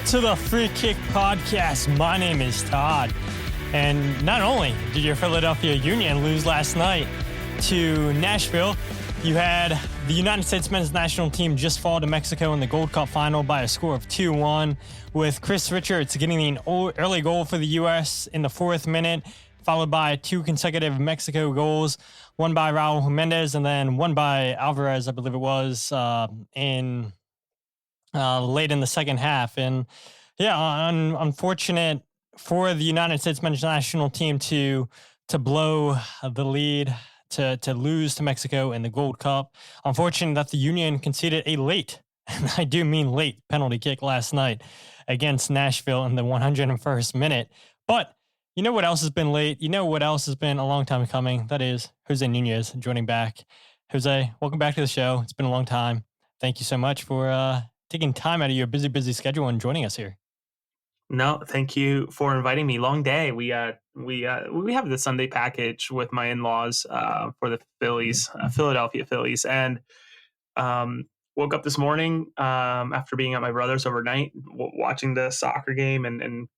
to the Free Kick Podcast. My name is Todd. And not only did your Philadelphia Union lose last night to Nashville, you had the United States men's national team just fall to Mexico in the Gold Cup final by a score of 2-1, with Chris Richards getting an early goal for the U.S. in the 4th minute, followed by 2 consecutive Mexico goals, one by Raul Jimenez and then one by Alvarez, I believe it was, in late in the second half. And yeah, unfortunate for the United States men's national team to blow the lead, to lose to Mexico in the Gold Cup. Unfortunate that the Union conceded a late, and I do mean late, penalty kick last night against Nashville in the 101st minute. But you know what else has been late? You know what else has been a long time coming? That is José Nuñez joining back. José, welcome back to the show. It's been a long time. Thank you so much for taking time out of your busy schedule and joining us here. No, thank you for inviting me. Long day. We have the Sunday package with my in-laws for the Phillies, Philadelphia Phillies, and woke up this morning after being at my brother's overnight, watching the soccer game and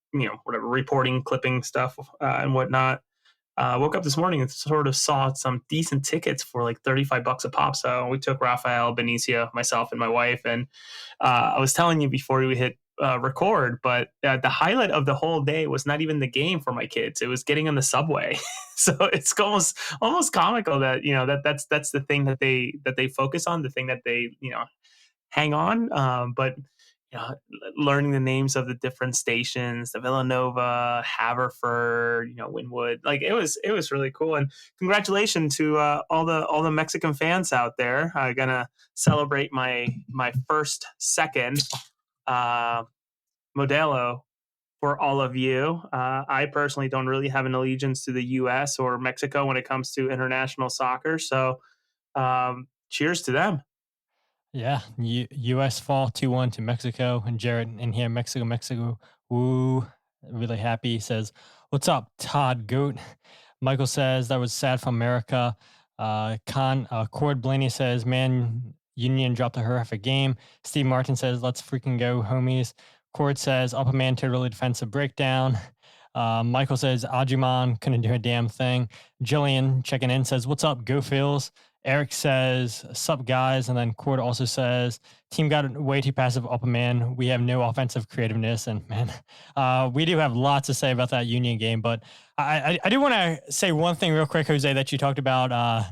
whatever reporting, clipping stuff and whatnot. Woke up this morning and sort of saw some decent tickets for like $35 a pop. So we took Rafael, Benicio, myself, and my wife, and I was telling you before we hit record, but the highlight of the whole day was not even the game for my kids. It was getting on the subway. So it's almost comical that that's the thing that they focus on, the thing that they hang on. But learning the names of the different stations, the Villanova, Haverford, Wynwood, like it was really cool. And congratulations to all the Mexican fans out there. I'm gonna celebrate my second Modelo for all of you. I personally don't really have an allegiance to the U.S. or Mexico when it comes to international soccer. So cheers to them. Yeah, U.S. fall 2-1 to Mexico. And Jared in here, Mexico. Woo, really happy. He says, "What's up, Todd Goat?" Michael says, "That was sad for America." Cord Blaney says, "Man, Union dropped a horrific game." Steve Martin says, "Let's freaking go, homies." Cord says, "Up a man, totally defensive breakdown." Michael says, "Ajuman couldn't do a damn thing." Jillian checking in says, "What's up, Go Phils?" Eric says, "Sup, guys?" And then Cord also says, "Team got way too passive, up a man. We have no offensive creativeness." And man, we do have lots to say about that Union game. But I do want to say one thing real quick, Jose, that you talked about.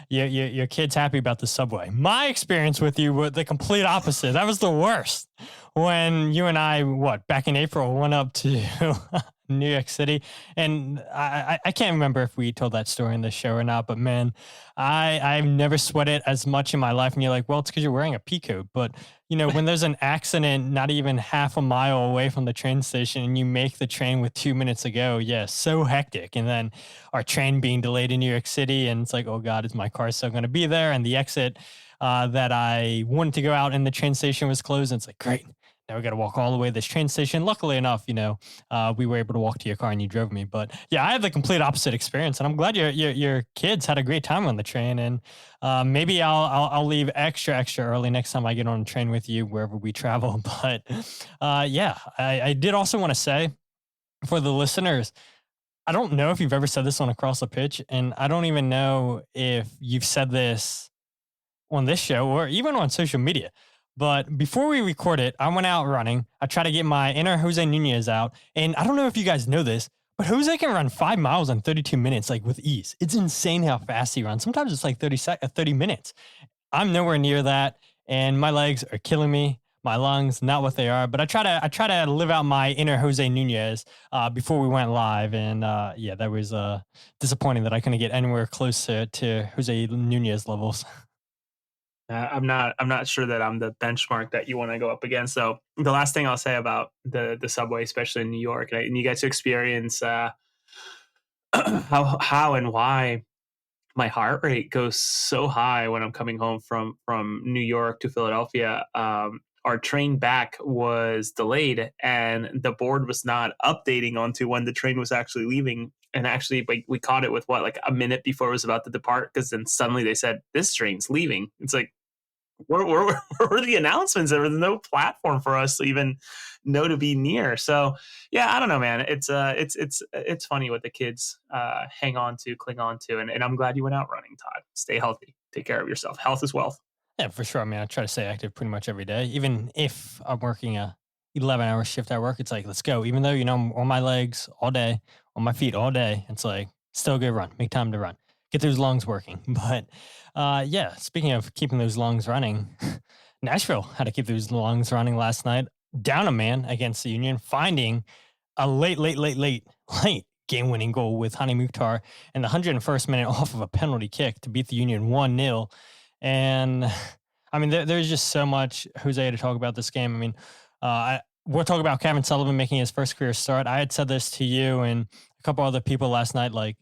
Your kid's happy about the subway. My experience with you was the complete opposite. That was the worst. When you and I, back in April, went up to New York City, and I can't remember if we told that story in the show or not, but man, I've never sweated as much in my life. And you're like, well, it's because you're wearing a pea coat. But when there's an accident not even half a mile away from the train station and you make the train with 2 minutes to go, so hectic. And then our train being delayed in New York City, and it's like, oh God, is my car still going to be there? And the exit that I wanted to go out in the train station was closed. And it's like, great. Now we got to walk all the way to this train station. Luckily enough, we were able to walk to your car and you drove me. But yeah, I had the complete opposite experience, and I'm glad your kids had a great time on the train. And maybe I'll leave extra early next time I get on a train with you wherever we travel. But I did also want to say for the listeners, I don't know if you've ever said this on Across the Pitch, and I don't even know if you've said this on this show or even on social media. But before we record it, I went out running. I tried to get my inner José Nuñez out. And I don't know if you guys know this, but Jose can run 5 miles in 32 minutes, like with ease. It's insane how fast he runs. Sometimes it's like 30 minutes. I'm nowhere near that. And my legs are killing me. My lungs, not what they are. But I try to live out my inner José Nuñez before we went live. And that was disappointing that I couldn't get anywhere close to José Nuñez levels. I'm not sure that I'm the benchmark that you want to go up against. So the last thing I'll say about the subway, especially in New York, and you get to experience how and why my heart rate goes so high when I'm coming home from New York to Philadelphia. Our train back was delayed, and the board was not updating onto when the train was actually leaving. And actually, we caught it with like a minute before it was about to depart, because then suddenly they said, "This train's leaving." It's like, where were the announcements? There was no platform for us to even know to be near. So yeah, I don't know, man. It's funny what the kids hang on to, cling on to, and I'm glad you went out running, Todd. Stay healthy, take care of yourself. Health is wealth. Yeah, for sure. I mean, I try to stay active pretty much every day. Even if I'm working a 11-hour shift at work, it's like, let's go. Even though, I'm on my legs all day, on my feet all day, it's like, still go run, make time to run, get those lungs working. But yeah, speaking of keeping those lungs running, Nashville had to keep those lungs running last night, down a man against the Union, finding a late game-winning goal with Hany Mukhtar in the 101st minute off of a penalty kick to beat the Union 1-0. And I mean, there's just so much, Jose, to talk about this game. I mean, we'll talk about Cavan Sullivan making his first career start. I had said this to you and a couple other people last night. Like,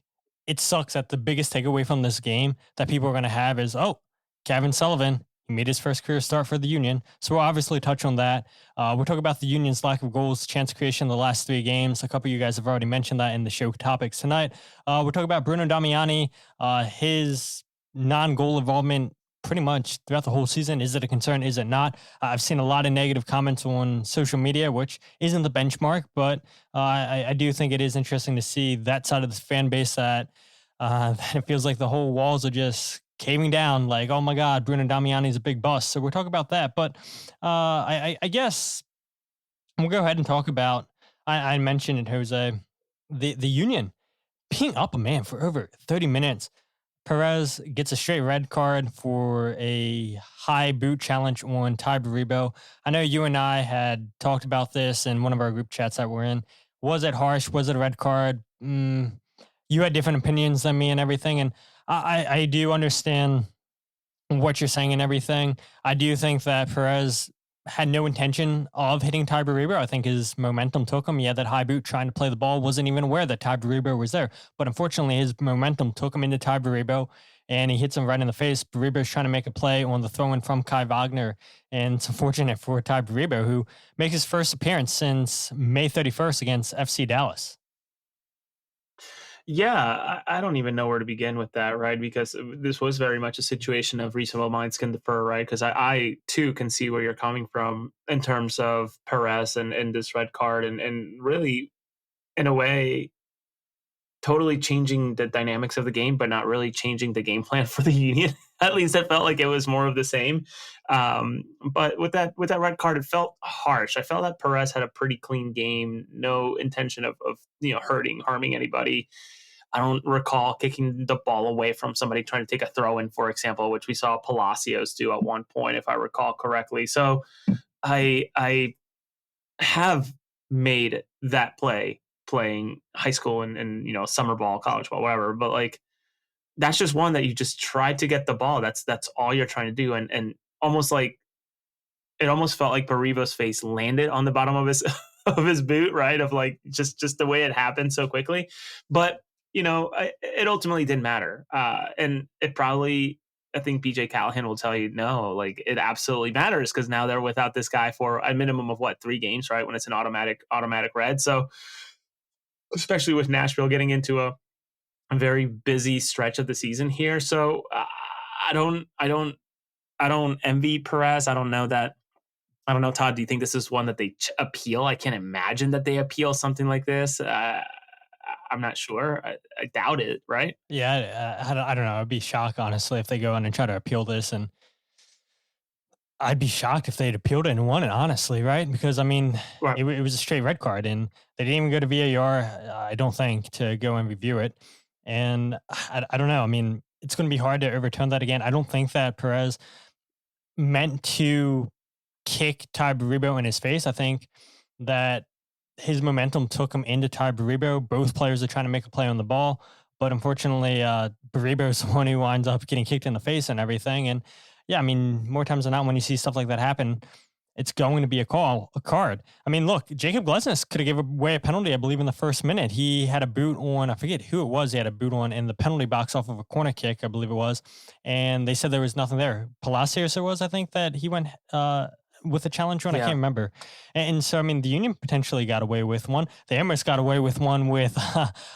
it sucks that the biggest takeaway from this game that people are going to have is, oh, Cavan Sullivan, he made his first career start for the Union. So we'll obviously touch on that. We'll talk about the Union's lack of goals, chance creation in the last 3 games. A couple of you guys have already mentioned that in the show topics tonight. We'll talk about Bruno Damiani, his non-goal involvement pretty much throughout the whole season. Is it a concern? Is it not? I've seen a lot of negative comments on social media, which isn't the benchmark, but I do think it is interesting to see that side of the fan base that it feels like the whole walls are just caving down. Like, oh my God, Bruno Damiani is a big bust. So we'll talk about that. But I guess we'll go ahead and talk about, I mentioned it, Jose, the Union being up a man for over 30 minutes. Perez gets a straight red card for a high boot challenge on Tai Baribo. I know you and I had talked about this in one of our group chats that we're in. Was it harsh? Was it a red card? You had different opinions than me and everything. And I do understand what you're saying and everything. I do think that Perez had no intention of hitting Tai Baribo. I think his momentum took him. He had that high boot trying to play the ball, wasn't even aware that Tai Baribo was there. But unfortunately, his momentum took him into Tai Baribo, and he hits him right in the face. Baribo's trying to make a play on the throw-in from Kai Wagner, and it's unfortunate for Tai Baribo, who makes his first appearance since May 31st against FC Dallas. Yeah, I don't even know where to begin with that, right? Because this was very much a situation of reasonable minds can defer, right? Because I too can see where you're coming from in terms of Perez and this red card and really, in a way, totally changing the dynamics of the game, but not really changing the game plan for the Union. At least it felt like it was more of the same. But with that red card, it felt harsh. I felt that Perez had a pretty clean game, no intention of harming anybody. I don't recall kicking the ball away from somebody trying to take a throw in, for example, which we saw Palacios do at one point, if I recall correctly. So I have made that play playing high school and summer ball, college ball, whatever. But like that's just one that you just try to get the ball. That's all you're trying to do. And almost like it almost felt like Baribo's face landed on the bottom of his of his boot, right? Of like just the way it happened so quickly. But it ultimately didn't matter. And it probably, I think BJ Callahan will tell you, no, like it absolutely matters because now they're without this guy for a minimum of 3 games, right? When it's an automatic red. So especially with Nashville getting into a very busy stretch of the season here. So I don't envy Perez. I don't know, Todd. Do you think this is one that they appeal? I can't imagine that they appeal something like this. I'm not sure. I doubt it, right? Yeah, I don't know. I'd be shocked, honestly, if they go in and try to appeal this. And I'd be shocked if they'd appealed it and won it, honestly, right? Because, I mean, Right. it was a straight red card, and they didn't even go to VAR, I don't think, to go and review it. And I don't know. I mean, it's going to be hard to overturn that again. I don't think that Perez meant to kick Tai Baribo in his face. I think that his momentum took him into Tai Baribo. Both players are trying to make a play on the ball, but unfortunately, Baribo is the one who winds up getting kicked in the face and everything. And yeah, I mean, more times than not, when you see stuff like that happen, it's going to be a card. I mean, look, Jacob Glesnes could have given away a penalty, I believe, in the first minute. He had a boot on, I forget who it was, he had a boot on in the penalty box off of a corner kick, I believe it was. And they said there was nothing there. Palacios, it was, I think, that he went with the challenge one? I Yeah. can't remember. And so, I mean, the Union potentially got away with one. The almost got away with one with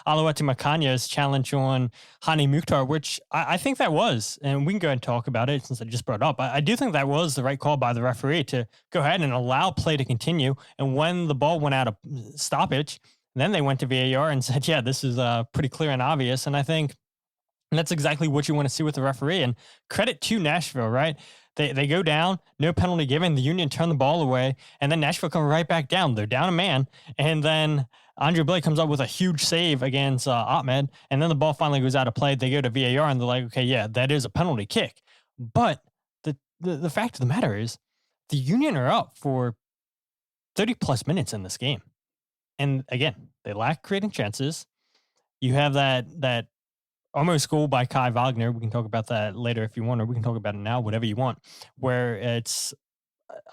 Alouette Makanya's challenge on Hany Mukhtar, which I think that was, and we can go ahead and talk about it since I just brought it up. I do think that was the right call by the referee to go ahead and allow play to continue. And when the ball went out of stoppage, then they went to VAR and said, yeah, this is pretty clear and obvious. And I think that's exactly what you want to see with the referee. And credit to Nashville, right? They go down, no penalty given. The Union turn the ball away, and then Nashville come right back down. They're down a man, and then Andre Blake comes up with a huge save against Ahmed, and then the ball finally goes out of play. They go to VAR, and they're like, okay, yeah, that is a penalty kick. But the fact of the matter is, the Union are up for 30 plus minutes in this game, and again, they lack creating chances. You have that almost goal by Kai Wagner. We can talk about that later if you want, or we can talk about it now, whatever you want. Where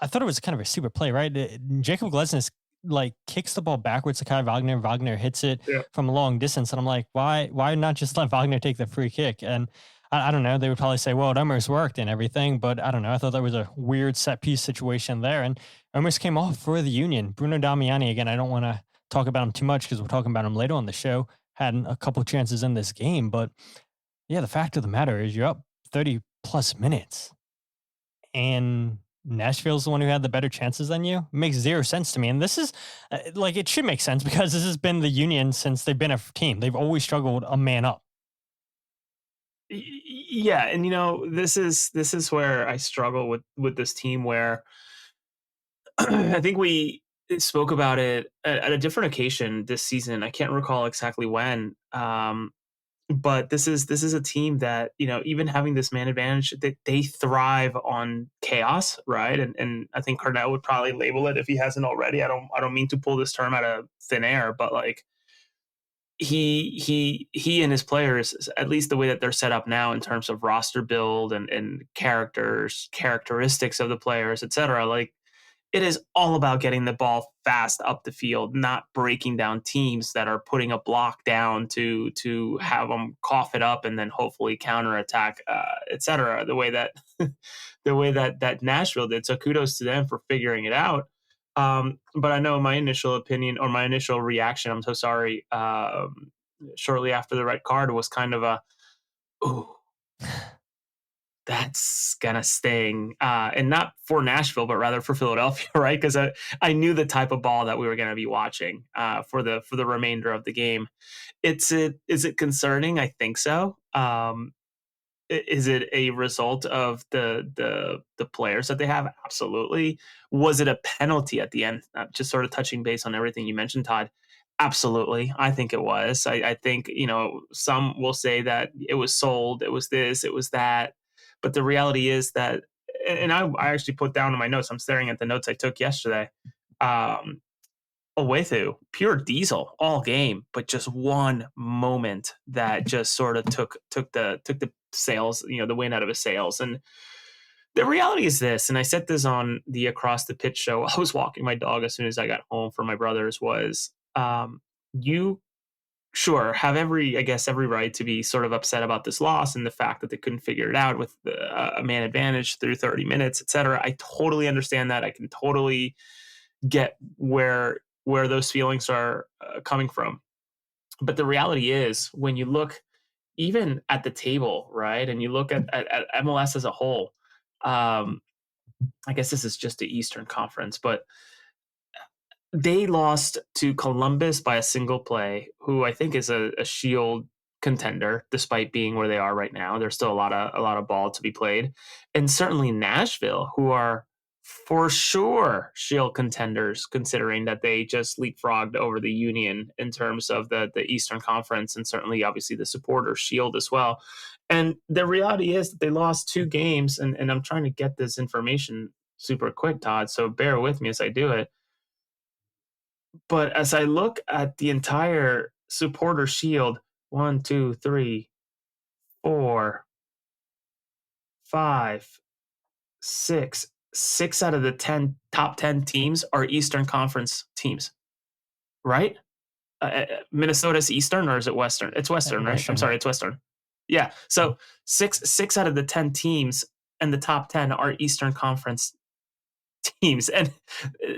I thought it was kind of a super play, right? Jacob Glesnes like kicks the ball backwards to Kai Wagner. Wagner hits it from a long distance, and I'm like, why not just let Wagner take the free kick? And I don't know. They would probably say, well, it almost worked and everything, but I don't know. I thought that was a weird set piece situation there, and almost came off for the Union. Bruno Damiani again. I don't want to talk about him too much because we're talking about him later on the show. Had a couple chances in this game, but yeah, the fact of the matter is you're up 30 plus minutes and Nashville's the one who had the better chances than you. It makes zero sense to me. And this is like, it should make sense because this has been the Union since they've been a team. They've always struggled a man up. Yeah, and this is where I struggle with this team where I think we spoke about it at a different occasion this season. I can't recall exactly when, but this is a team that even having this man advantage, they thrive on chaos, right? And I think Carnell would probably label it if he hasn't already. I don't mean to pull this term out of thin air, but like he and his players, at least the way that they're set up now in terms of roster build and characteristics of the players, etc. Like it is all about getting the ball fast up the field, not breaking down teams that are putting a block down to have them cough it up and then hopefully counterattack, etc. The way that that Nashville did. So kudos to them for figuring it out. But I know my initial opinion or my initial reaction, I'm so sorry, shortly after the red card was kind of a, ooh, that's gonna sting, and not for Nashville, but rather for Philadelphia, right? Because I knew the type of ball that we were gonna be watching for the remainder of the game. Is it concerning? I think so. Is it a result of the players that they have? Absolutely. Was it a penalty at the end? Just sort of touching base on everything you mentioned, Todd. Absolutely. I think it was. I think, some will say that it was sold, it was this, it was that. But the reality is that, and I actually put down in my notes, I'm staring at the notes I took yesterday. Owethu, pure diesel all game, but just one moment that just sort of took the sails, the wind out of his sails. And the reality is this, and I said this on the Across the Pitch show. I was walking my dog as soon as I got home from my brother's. Was you sure have every right to be sort of upset about this loss and the fact that they couldn't figure it out with a man advantage through 30 minutes, etc. I totally understand that. I can totally get where those feelings are coming from. But the reality is, when you look even at the table, right, and you look at MLS as a whole, I guess this is just the Eastern Conference, but they lost to Columbus by a single play, who I think is a Shield contender, despite being where they are right now. There's still a lot of ball to be played, and certainly Nashville, who are for sure Shield contenders, considering that they just leapfrogged over the Union in terms of the Eastern Conference, and certainly obviously the supporter Shield as well. And the reality is that they lost two games, and I'm trying to get this information super quick, Todd, so bear with me as I do it. But as I look at the entire supporter Shield, 1, 2, 3, 4, 5, 6 out of the top 10 teams are Eastern Conference teams, right? Minnesota's Eastern, or is it Western? It's Western, right? Western, I'm sorry, it's Western. Yeah. So six out of the 10 teams and the top 10 are Eastern Conference teams, and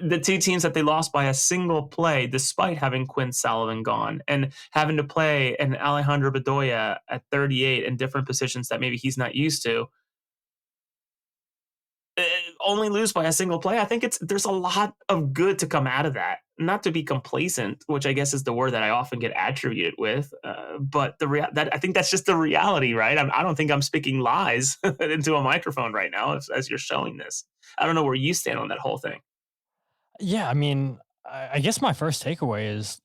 the two teams that they lost by a single play, despite having Quinn Sullivan gone and having to play an Alejandro Bedoya at 38 in different positions that maybe he's not used to, only lose by a single play. I think there's a lot of good to come out of that. Not to be complacent, which I guess is the word that I often get attributed with, but that I think that's just the reality, right? I don't think I'm speaking lies into a microphone right now as you're showing this. I don't know where you stand on that whole thing. Yeah, I mean, I guess my first takeaway is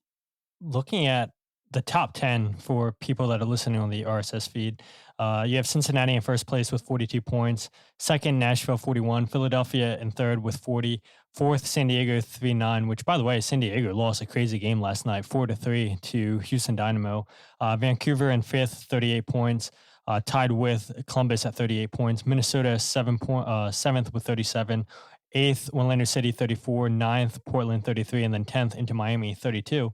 looking at the top 10 for people that are listening on the RSS feed. You have Cincinnati in first place with 42 points, second, Nashville 41, Philadelphia in third with 40, fourth, San Diego 39, which, by the way, San Diego lost a crazy game last night, 4-3 to Houston Dynamo. Vancouver in fifth, 38 points. Tied with Columbus at 38 points. Minnesota seventh with 37. Eighth, Orlando City 34. Ninth, Portland 33. And then 10th into Miami 32.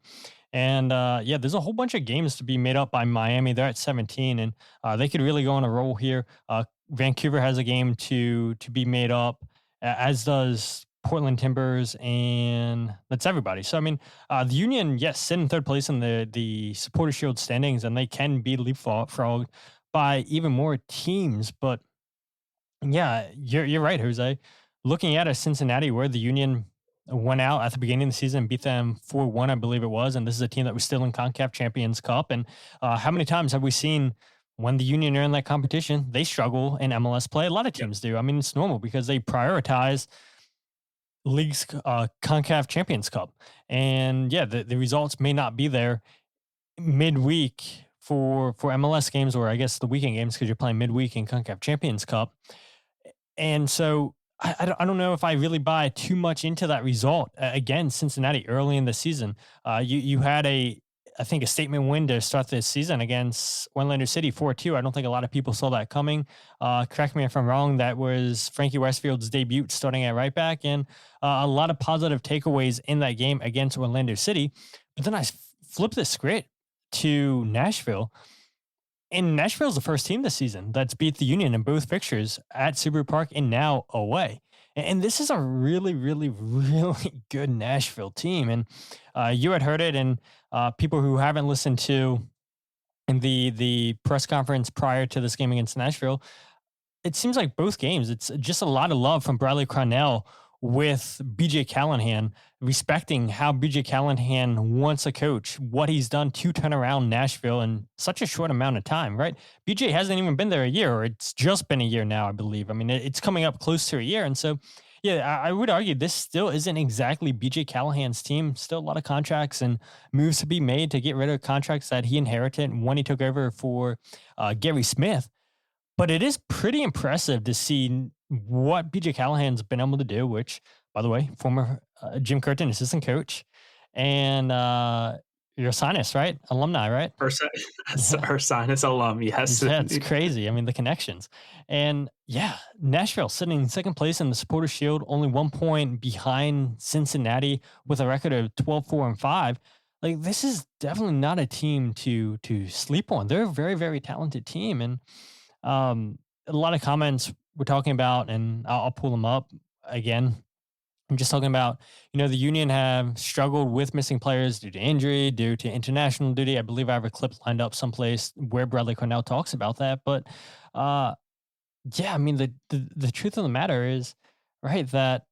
And yeah, there's a whole bunch of games to be made up by Miami. They're at 17, and they could really go on a roll here. Vancouver has a game to be made up, as does Portland Timbers, and that's everybody. So I mean, the Union, yes, sit in third place in the Supporter Shield standings, and they can be leapfrogged by even more teams. But yeah, you're right, Jose. Looking at a Cincinnati where the Union went out at the beginning of the season and beat them 4-1, I believe it was. And this is a team that was still in CONCACAF Champions Cup. And how many times have we seen when the Union are in that competition, they struggle in MLS play? A lot of teams do. I mean, it's normal because they prioritize league's CONCACAF Champions Cup. And yeah, the results may not be there midweek for MLS games, or I guess the weekend games, because you're playing midweek in CONCACAF Champions Cup. And so I don't know if I really buy too much into that result. Again, Cincinnati early in the season, you had I think a statement win to start this season against Orlando City 4-2. I don't think a lot of people saw that coming. Correct me if I'm wrong. That was Frankie Westfield's debut starting at right back, and a lot of positive takeaways in that game against Orlando City. But then I flipped the script to Nashville. And Nashville's the first team this season that's beat the Union in both fixtures at Subaru Park and now away. And this is a really, really, really good Nashville team. And you had heard it, and people who haven't listened to in the press conference prior to this game against Nashville, it seems like both games, it's just a lot of love from Bradley Carnell with BJ Callahan, respecting how BJ Callahan wants a coach, what he's done to turn around Nashville in such a short amount of time, right? BJ hasn't even been there a year, or it's just been a year now, I believe. I mean, it's coming up close to a year. And so, yeah, I would argue this still isn't exactly BJ Callahan's team. Still a lot of contracts and moves to be made to get rid of contracts that he inherited when he took over for Gary Smith. But it is pretty impressive to see what BJ Callahan's been able to do, which, by the way, former Jim Curtin assistant coach, and you're a Sinus, right? Alumni, right? Her Sinus alum, yes. Yeah, it's crazy. I mean, the connections. And yeah, Nashville sitting in second place in the Supporter Shield, only 1 point behind Cincinnati with a record of 12-4-5. Like, this is definitely not a team to sleep on. They're a very, very talented team. And a lot of comments we're talking about, and I'll pull them up again. I'm just talking about, the Union have struggled with missing players due to injury, due to international duty. I believe I have a clip lined up someplace where Bradley Carnell talks about that. But yeah, I mean, the truth of the matter is, right, that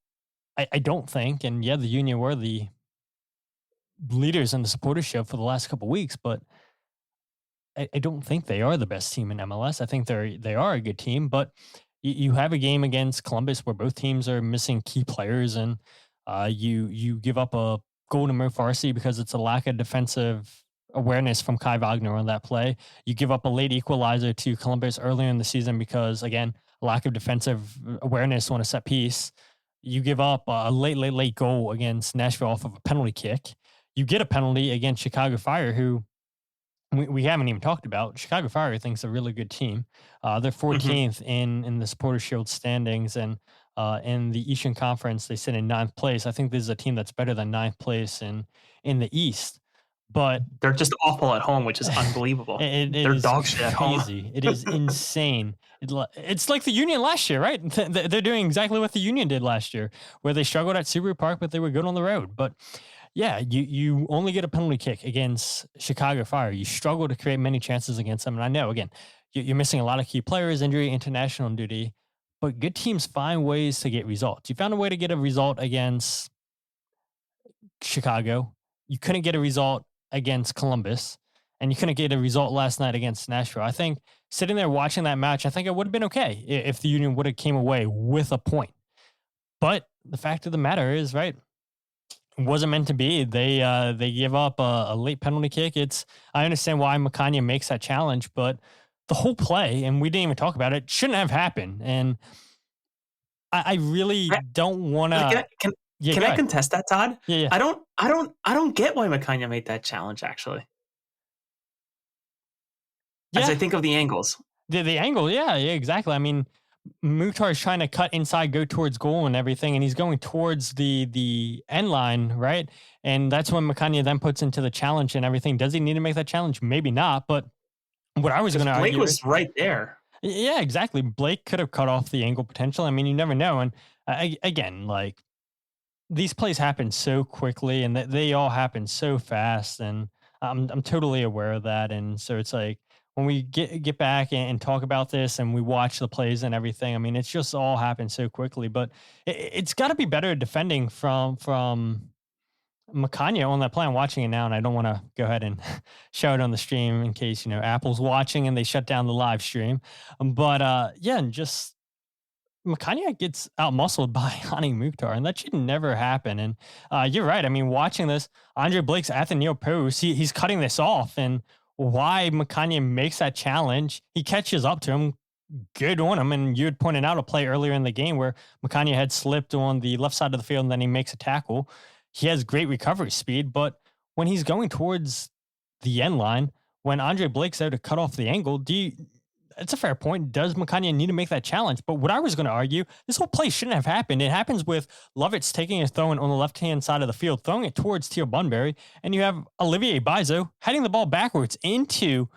I don't think, and yeah, the Union were the leaders in the supporter show for the last couple of weeks, but I don't think they are the best team in MLS. I think they are a good team, but you have a game against Columbus where both teams are missing key players, and you give up a goal to Mo Farsi because it's a lack of defensive awareness from Kai Wagner on that play. You give up a late equalizer to Columbus earlier in the season because, again, lack of defensive awareness on a set piece. You give up a late goal against Nashville off of a penalty kick. You get a penalty against Chicago Fire, who we haven't even talked about. Chicago Fire, I think, is a really good team. They're 14th in the Supporter Shield standings, and in the Eastern Conference, they sit in ninth place. I think this is a team that's better than ninth place in the East. but They're just awful at home, which is unbelievable. it They're is dog shit at home. crazy. It is insane. It's like the Union last year, right? They're doing exactly what the Union did last year, where they struggled at Subaru Park, but they were good on the road. But yeah, you only get a penalty kick against Chicago Fire. You struggle to create many chances against them. And I know, again, you're missing a lot of key players, injury, international duty, but good teams find ways to get results. You found a way to get a result against Chicago. You couldn't get a result against Columbus, and you couldn't get a result last night against Nashville. I think sitting there watching that match, I think it would have been okay if the Union would have came away with a point. But the fact of the matter is, right, it wasn't meant to be. They give up a late penalty kick. I understand why Makanya makes that challenge, but the whole play, and we didn't even talk about it, shouldn't have happened. And I really don't want to. Yeah, can I contest that, Todd? Yeah. I don't get why Makanya made that challenge, actually. As I think of the angles. The angle, yeah, exactly. I mean, Mukhtar is trying to cut inside, go towards goal and everything, and he's going towards the end line, right? And that's when Makanya then puts into the challenge and everything. Does he need to make that challenge? Maybe not, but what I was going to argue, Blake was right there. Yeah, exactly. Blake could have cut off the angle potential. I mean, you never know. And again, like, these plays happen so quickly, and they all happen so fast, and I'm totally aware of that. And so it's like, when we get back and talk about this, and we watch the plays and everything, I mean, it's just all happened so quickly. But it's got to be better defending from Makanya on that play. I'm watching it now, and I don't want to go ahead and show it on the stream in case Apple's watching and they shut down the live stream. But yeah, and just Makanya gets outmuscled by Hany Mukhtar, and that should never happen. And you're right. I mean, watching this, Andre Blake's at the near post. He's cutting this off, and why Makanya makes that challenge, he catches up to him, good on him. And you had pointed out a play earlier in the game where Makanya had slipped on the left side of the field, and then he makes a tackle. He has great recovery speed, but when he's going towards the end line, when Andre Blake's there to cut off the angle, it's a fair point. Does Makanya need to make that challenge? But what I was going to argue, this whole play shouldn't have happened. It happens with Lovitz taking a throw-in on the left-hand side of the field, throwing it towards Teal Bunbury, and you have Olivier Bizo heading the ball backwards into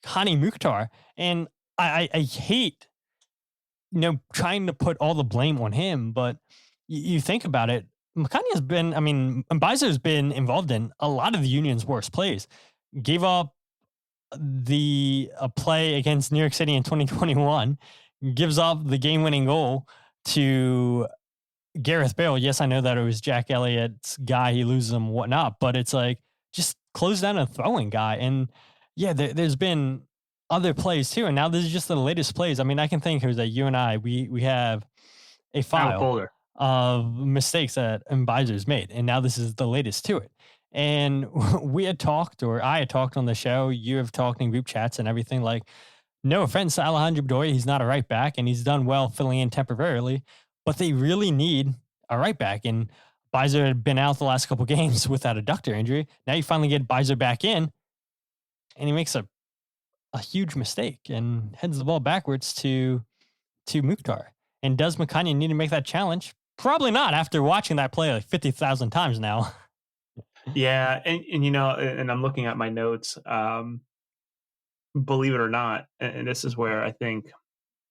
Hany Mukhtar. And I hate, trying to put all the blame on him, but you think about it, Makanya's been, Bizo's been involved in a lot of the Union's worst plays. Gave up a play against New York City in 2021, gives up the game-winning goal to Gareth Bale. Yes, I know that it was Jack Elliott's guy. He loses him, whatnot, but it's like, just close down a throwing guy. And yeah, there's been other plays too. And now this is just the latest plays. I mean, I can think, Jose, you and I, we have a file of mistakes that Mbizer's made. And now this is the latest to it. And we had talked, or I had talked on the show, you have talked in group chats and everything, like, no offense to Alejandro Bedoya, he's not a right back, and he's done well filling in temporarily, but they really need a right back. And Bizo had been out the last couple games with that adductor injury. Now you finally get Bizo back in, and he makes a huge mistake and heads the ball backwards to Mukhtar. And does Makanya need to make that challenge? Probably not, after watching that play like 50,000 times now. Yeah, and I'm looking at my notes. Believe it or not, and this is where I think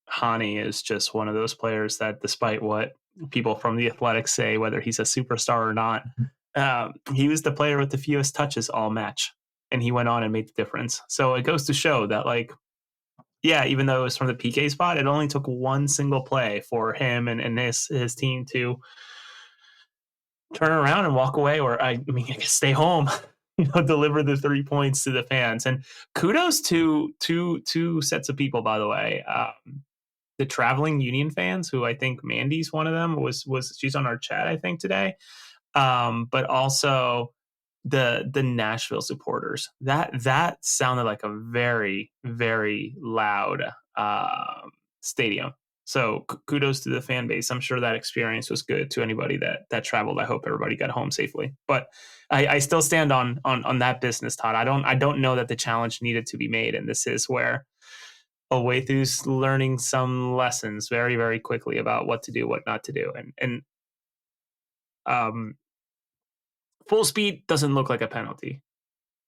Hany is just one of those players that, despite what people from the Athletics say, whether he's a superstar or not, he was the player with the fewest touches all match, and he went on and made the difference. So it goes to show that, like, yeah, even though it was from the PK spot, it only took one single play for him and his team to turn around and walk away, or I guess stay home, deliver the 3 points to the fans. And kudos to two sets of people, by the way. The traveling Union fans, who I think Mandy's one of them, was she's on our chat, I think, today. But also the Nashville supporters. That sounded like a very, very loud stadium. So kudos to the fan base. I'm sure that experience was good to anybody that traveled. I hope everybody got home safely. But I still stand on that business, Todd. I don't know that the challenge needed to be made, and this is where Owethu's learning some lessons very, very quickly about what to do, what not to do, and full speed doesn't look like a penalty.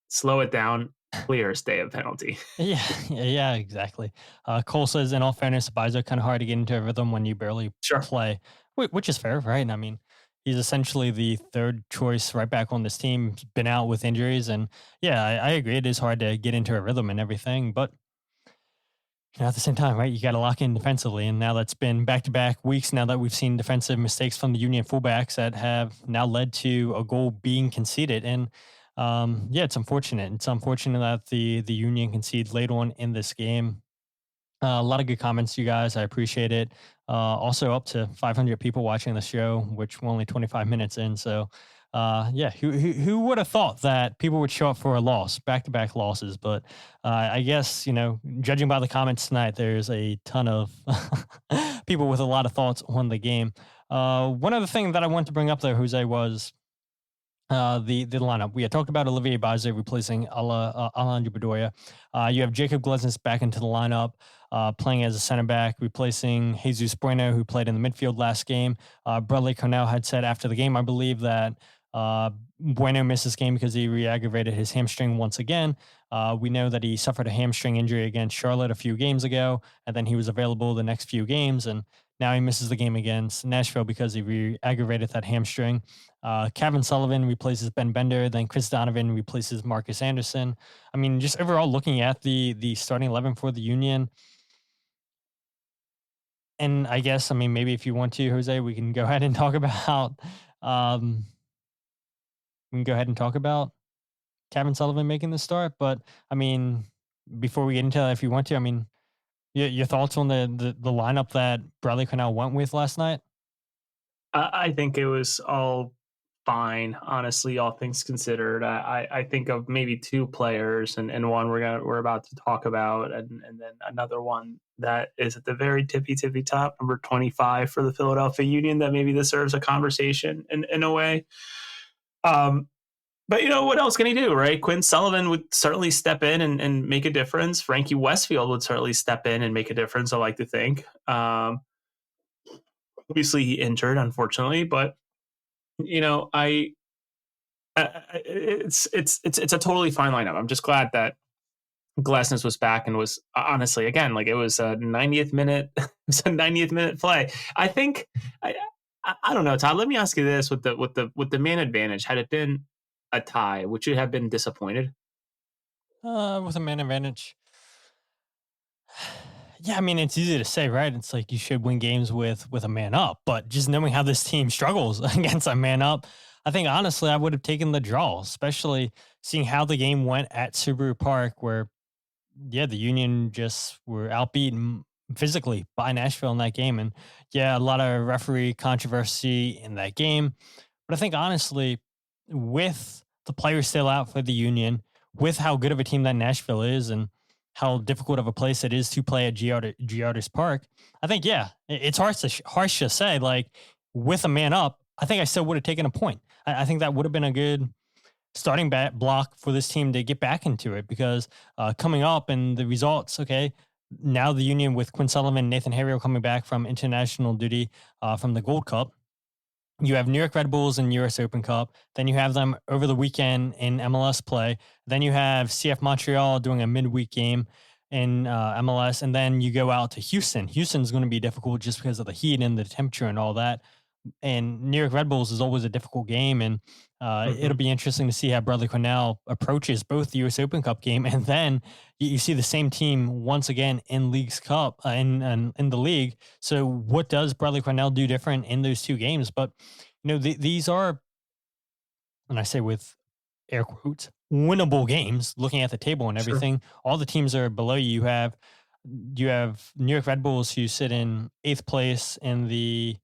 slow it down, clear stay of penalty. Yeah, yeah, exactly. Cole says, in all fairness, Bizo kind of hard to get into a rhythm when you barely Sure. play, which is fair, right? I mean, he's essentially the third choice right back on this team. He's been out with injuries, and yeah, I agree. It is hard to get into a rhythm and everything, but at the same time, right, you got to lock in defensively. And now that's been back to back weeks now that we've seen defensive mistakes from the Union fullbacks that have now led to a goal being conceded. And yeah, it's unfortunate. It's unfortunate that the Union conceded late on in this game. A lot of good comments, you guys. I appreciate it. Also, up to 500 people watching the show, which we're only 25 minutes in. So, yeah, who would have thought that people would show up for a loss, back to back losses? But I guess, judging by the comments tonight, there's a ton of people with a lot of thoughts on the game. One other thing that I wanted to bring up there, Jose, was the lineup. We had talked about Olivier Baze replacing Alejandro Bedoya. You have Jacob Glesnes back into the lineup, playing as a center back, replacing Jesus Bueno, who played in the midfield last game. Bradley Carnell had said after the game, I believe, that Bueno missed this game because he re-aggravated his hamstring once again. We know that he suffered a hamstring injury against Charlotte a few games ago, and then he was available the next few games, and now he misses the game against Nashville because he re-aggravated that hamstring. Cavan Sullivan replaces Ben Bender. Then Chris Donovan replaces Marcus Anderson. I mean, just overall looking at the starting 11 for the Union, and I guess, I mean, maybe if you want to, Jose, we can go ahead and talk about um, we can go ahead and talk about Cavan Sullivan making the start. But I mean, before we get into that, if you want to, I mean, your thoughts on the lineup that Bradley Carnell went with last night? I think it was all fine, honestly, all things considered. I think of maybe two players, and one we're about to talk about, and then another one that is at the very tippy top, number 25 for the Philadelphia Union, that maybe deserves a conversation in a way. But what else can he do, right? Quinn Sullivan would certainly step in and make a difference. Frankie Westfield would certainly step in and make a difference, I like to think. Obviously he injured, unfortunately, but I it's a totally fine lineup. I'm just glad that Glassness was back and was honestly, again, like, it was a 90th minute, it was a 90th minute play. I think I don't know, Todd. Let me ask you this: with the man advantage, had it been a tie, would you have been disappointed? With a man advantage. Yeah, I mean, it's easy to say, right? It's like you should win games with a man up, but just knowing how this team struggles against a man up, I think honestly I would have taken the draw, especially seeing how the game went at Subaru Park, where yeah, the Union just were outbeaten physically by Nashville in that game, and yeah, a lot of referee controversy in that game. But I think honestly, with the players still out for the Union, with how good of a team that Nashville is, and how difficult of a place it is to play at Giardi's Park, I think yeah, it's harsh to say, like, with a man up, I think I still would have taken a point. I think that would have been a good starting block for this team to get back into it, because coming up and the results, okay, now the Union with Quinn Sullivan, Nathan Harriel coming back from international duty from the Gold Cup. You have New York Red Bulls in US Open Cup. Then you have them over the weekend in MLS play. Then you have CF Montreal doing a midweek game in MLS. And then you go out to Houston. Houston's going to be difficult just because of the heat and the temperature and all that. And New York Red Bulls is always a difficult game, and it'll be interesting to see how Bradley Carnell approaches both the U.S. Open Cup game, and then you see the same team once again in League's Cup in the league. So what does Bradley Carnell do different in those two games? But these are, and I say with air quotes, winnable games. Looking at the table and Sure. everything, all the teams are below you. You have New York Red Bulls, who sit in 8th place in the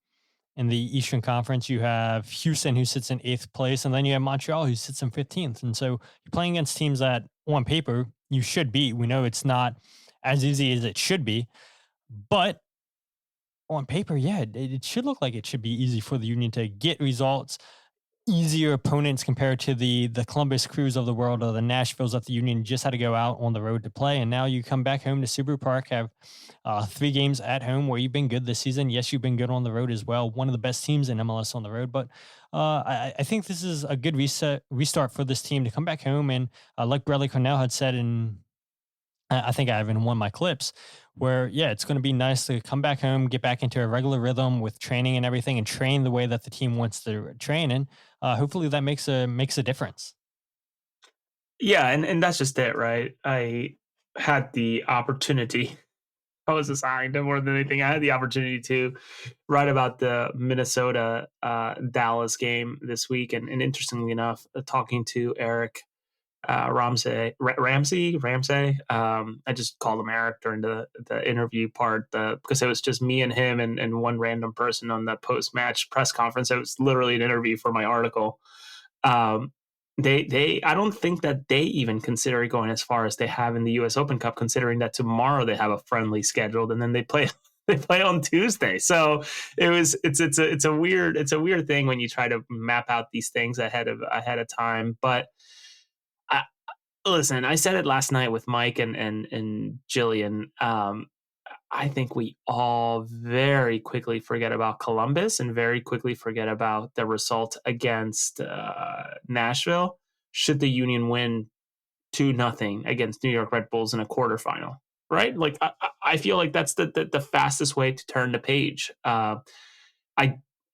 Eastern Conference. You have Houston, who sits in 8th place, and then you have Montreal, who sits in 15th. And so you're playing against teams that, on paper, you should beat. We know it's not as easy as it should be, but on paper, yeah, it should look like it should be easy for the Union to get results, easier opponents compared to the Columbus Crews of the world, or the Nashvilles that the Union just had to go out on the road to play. And now you come back home to Subaru Park, have 3 games at home where you've been good this season. Yes, you've been good on the road as well. One of the best teams in MLS on the road. But I think this is a good restart for this team to come back home. And like Bradley Carnell had said in, I think I even one of my clips where, yeah, it's going to be nice to come back home, get back into a regular rhythm with training and everything, and train the way that the team wants to train. And hopefully that makes a difference. Yeah, and that's just it, right? I had the opportunity. I was assigned more than anything. I had the opportunity to write about the Minnesota Dallas game this week, and interestingly enough, talking to Eric Ramsey. I just called him Eric during the interview part because it was just me and him and one random person on the post match press conference. It was literally an interview for my article. Um, they I don't think that they even consider going as far as they have in the U.S. Open Cup, considering that tomorrow they have a friendly scheduled and then they play. They play on Tuesday, so it's a weird thing when you try to map out these things ahead of time. But I, listen, I said it last night with Mike and Jillian. I think we all very quickly forget about Columbus and very quickly forget about the result against Nashville. Should the Union win 2-0 against New York Red Bulls in a quarterfinal, right? Like I feel like that's the fastest way to turn the page. I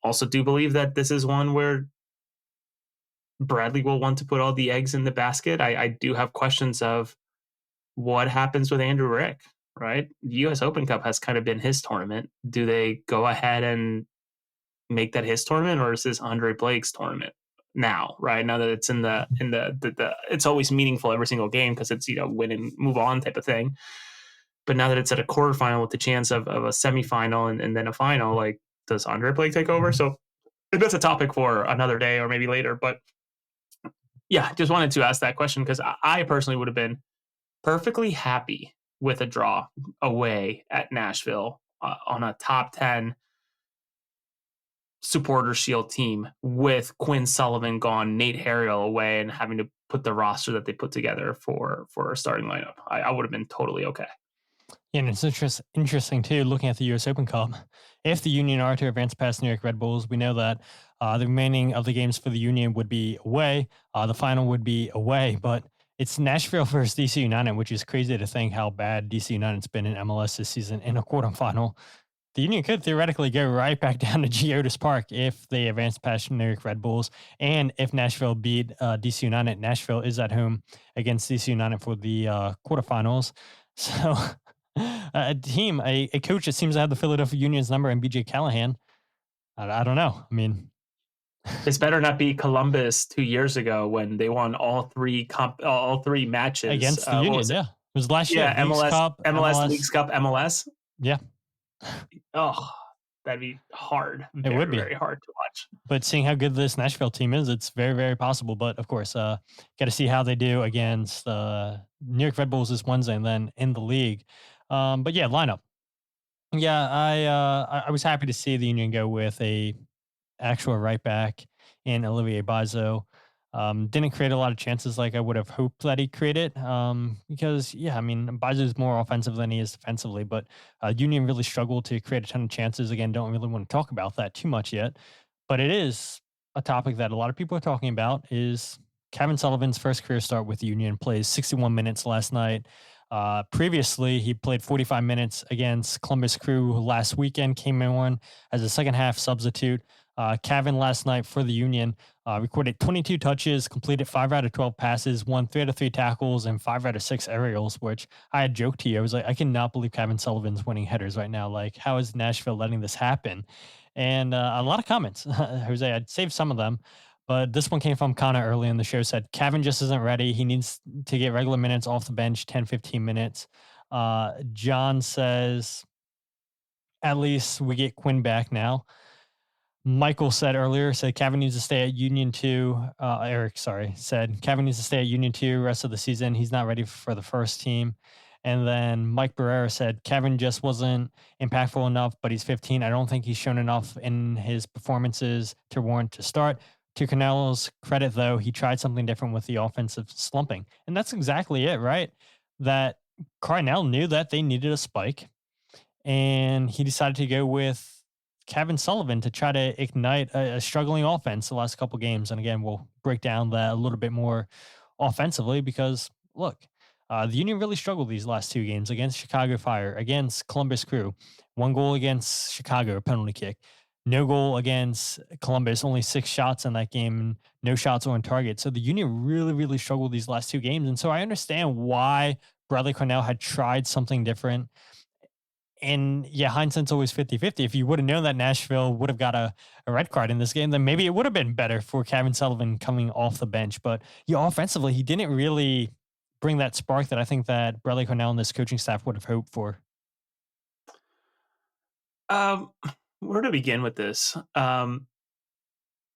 also do believe that this is one where Bradley will want to put all the eggs in the basket. I do have questions of what happens with Andrew Rick, right? The US Open Cup has kind of been his tournament. Do they go ahead and make that his tournament, or is this Andre Blake's tournament now, right? Now that it's in the it's always meaningful every single game because it's, win and move on type of thing. But now that it's at a quarterfinal with the chance of a semifinal and then a final, like, does Andre Blake take over? So that's a topic for another day or maybe later. But yeah, just wanted to ask that question because I personally would have been perfectly happy with a draw away at Nashville on a top 10 supporter shield team with Quinn Sullivan gone, Nate Harriel away, and having to put the roster that they put together for a starting lineup. I would have been totally okay. Yeah, and it's interesting too, looking at the U.S. Open Cup. If the Union are to advance past New York Red Bulls, we know that the remaining of the games for the Union would be away. The final would be away, but it's Nashville versus DC United, which is crazy to think how bad DC United's been in MLS this season in a quarterfinal. The Union could theoretically go right back down to Geodis Park if they advance past New York Red Bulls. And if Nashville beat DC United, Nashville is at home against DC United for the quarterfinals. So a coach that seems to have the Philadelphia Union's number and BJ Callahan. I don't know. I mean, this better not be Columbus 2 years ago when they won all three matches against the Union. Yeah, it was last year. Yeah, Leagues MLS, Cup, MLS, Leagues Cup, MLS. Yeah. Oh, that'd be hard. It would be very hard to watch. But seeing how good this Nashville team is, it's very, very possible. But of course, got to see how they do against New York Red Bulls this Wednesday and then in the league. But yeah, lineup. Yeah, I was happy to see the Union go with a actual right back in Olivier Bazo. Didn't create a lot of chances like I would have hoped that he created. Because yeah, I mean, Bazo is more offensive than he is defensively, but Union really struggled to create a ton of chances. Again, don't really want to talk about that too much yet, but it is a topic that a lot of people are talking about. Is Cavan Sullivan's first career start with the Union, plays 61 minutes last night. Previously, he played 45 minutes against Columbus Crew last weekend, came in one as a second half substitute. Cavan last night for the Union recorded 22 touches, completed 5 out of 12 passes, won 3 out of 3 tackles, and 5 out of 6 aerials, which I had joked to you. I was like, I cannot believe Cavan Sullivan's winning headers right now. Like, how is Nashville letting this happen? And a lot of comments. Jose, I'd saved some of them. But this one came from Connor early in the show, said Cavan just isn't ready. He needs to get regular minutes off the bench, 10, 15 minutes. John says, at least we get Quinn back now. Michael said Cavan needs to stay at Union 2. Eric, said Cavan needs to stay at Union 2 rest of the season. He's not ready for the first team. And then Mike Barrera said Cavan just wasn't impactful enough, but he's 15. I don't think he's shown enough in his performances to warrant to start. To Carnell's credit, though, he tried something different with the offensive slumping. And that's exactly it, right? That Carnell knew that they needed a spike, and he decided to go with Cavan Sullivan to try to ignite a struggling offense the last couple games. And again, we'll break down that a little bit more offensively because look, the Union really struggled these last two games against Chicago Fire, against Columbus Crew. One goal against Chicago, a penalty kick. No goal against Columbus, only 6 shots in that game, and no shots on target. So the Union really, really struggled these last two games. And so I understand why Bradley Carnell had tried something different. And yeah, hindsight's always 50-50. If you would have known that Nashville would have got a red card in this game, then maybe it would have been better for Cavan Sullivan coming off the bench. But yeah, offensively, he didn't really bring that spark that I think that Bradley Carnell and this coaching staff would have hoped for. Where to begin with this?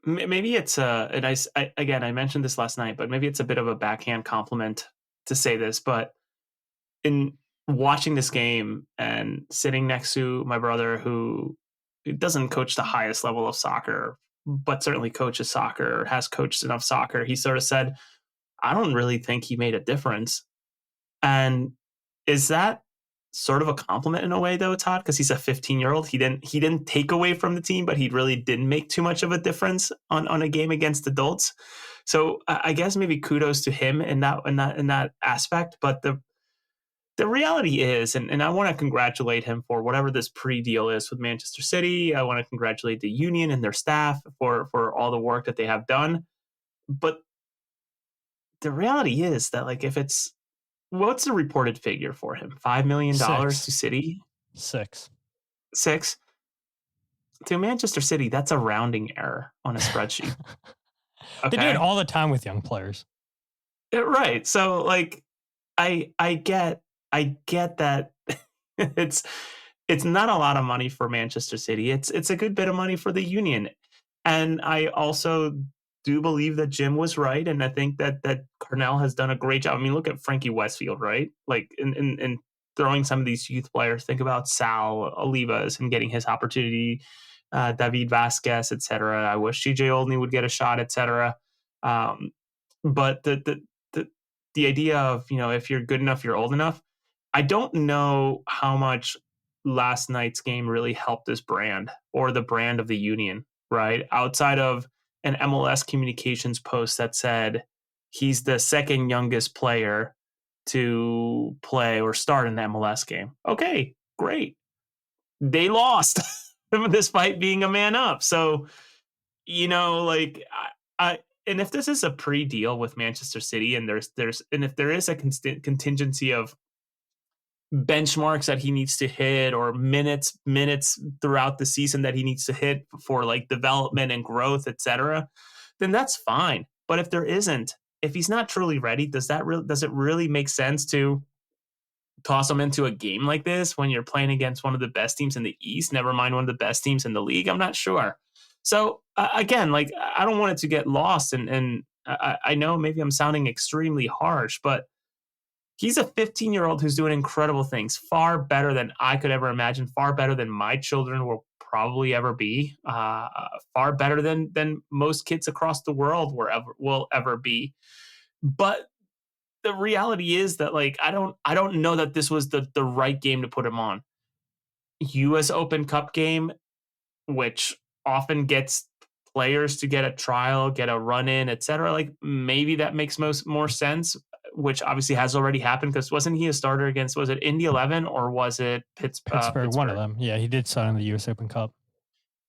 Maybe it's and again, I mentioned this last night, but maybe it's a bit of a backhand compliment to say this, but in watching this game and sitting next to my brother who doesn't coach the highest level of soccer, but certainly coaches soccer, or has coached enough soccer, he sort of said, I don't really think he made a difference. And is that sort of a compliment in a way though, Todd? Because he's a 15-year-old. He didn't take away from the team, but he really didn't make too much of a difference on a game against adults. So I guess maybe kudos to him in that aspect. But the reality is, and I want to congratulate him for whatever this pre-deal is with Manchester City. I want to congratulate the Union and their staff for all the work that they have done. But the reality is that, like, if it's, what's the reported figure for him? $5 million to City? 6. To Manchester City, that's a rounding error on a spreadsheet. Okay? They do it all the time with young players. Right. So, like, I get that it's not a lot of money for Manchester City. It's a good bit of money for the Union. And I also do believe that Jim was right, and I think that Carnell has done a great job. I mean, look at Frankie Westfield, right? Like in throwing some of these youth players. Think about Sal Olivas and getting his opportunity, David Vasquez, etc. I wish GJ Oldney would get a shot, etc. But the idea of, if you're good enough, you're old enough. I don't know how much last night's game really helped this brand or the brand of the Union, right? Outside of an MLS communications post that said he's the second youngest player to play or start an MLS game. Okay, great. They lost despite being a man up. So, like I and if this is a pre-deal with Manchester City and if there is a contingency of benchmarks that he needs to hit or minutes throughout the season that he needs to hit for like development and growth, etc., then that's fine. But if there isn't, if he's not truly ready, does it really make sense to toss him into a game like this when you're playing against one of the best teams in the East, never mind one of the best teams in the league? I'm not sure. So again, like, I don't want it to get lost, and I know maybe I'm sounding extremely harsh, but he's a 15-year-old who's doing incredible things, far better than I could ever imagine, far better than my children will probably ever be, far better than most kids across the world will ever be. But the reality is that, like, I don't know that this was the right game to put him on. U.S. Open Cup game, which often gets players to get a trial, get a run in, etc. Like, maybe that makes more sense, which obviously has already happened, because wasn't he a starter against, was it Indy 11 or was it Pittsburgh? One of them. Yeah, he did start in the U.S. Open Cup.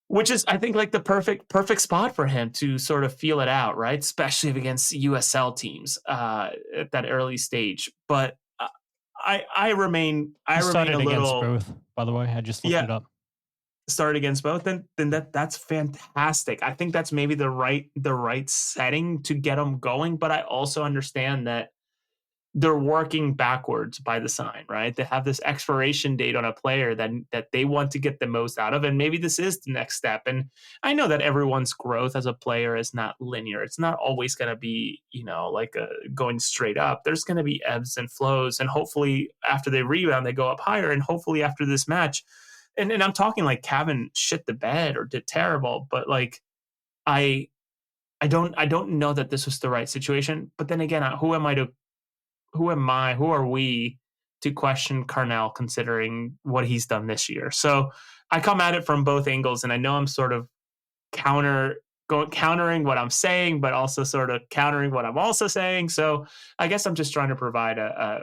Which is, I think, like the perfect spot for him to sort of feel it out, right? Especially against USL teams at that early stage. But I remain a little against both, by the way. I just looked it up. Started against both, then that's fantastic. I think that's maybe the right setting to get them going. But I also understand that they're working backwards by the sign, right? They have this expiration date on a player that they want to get the most out of, and maybe this is the next step. And I know that everyone's growth as a player is not linear. It's not always going to be, like going straight up. There's going to be ebbs and flows, and hopefully after they rebound, they go up higher. And hopefully after this match, and I'm talking like Cavan shit the bed or did terrible, but like I don't know that this was the right situation. But then again, who are we to question Carnell considering what he's done this year? So I come at it from both angles, and I know I'm sort of countering what I'm saying, but also sort of countering what I'm also saying. So I guess I'm just trying to provide a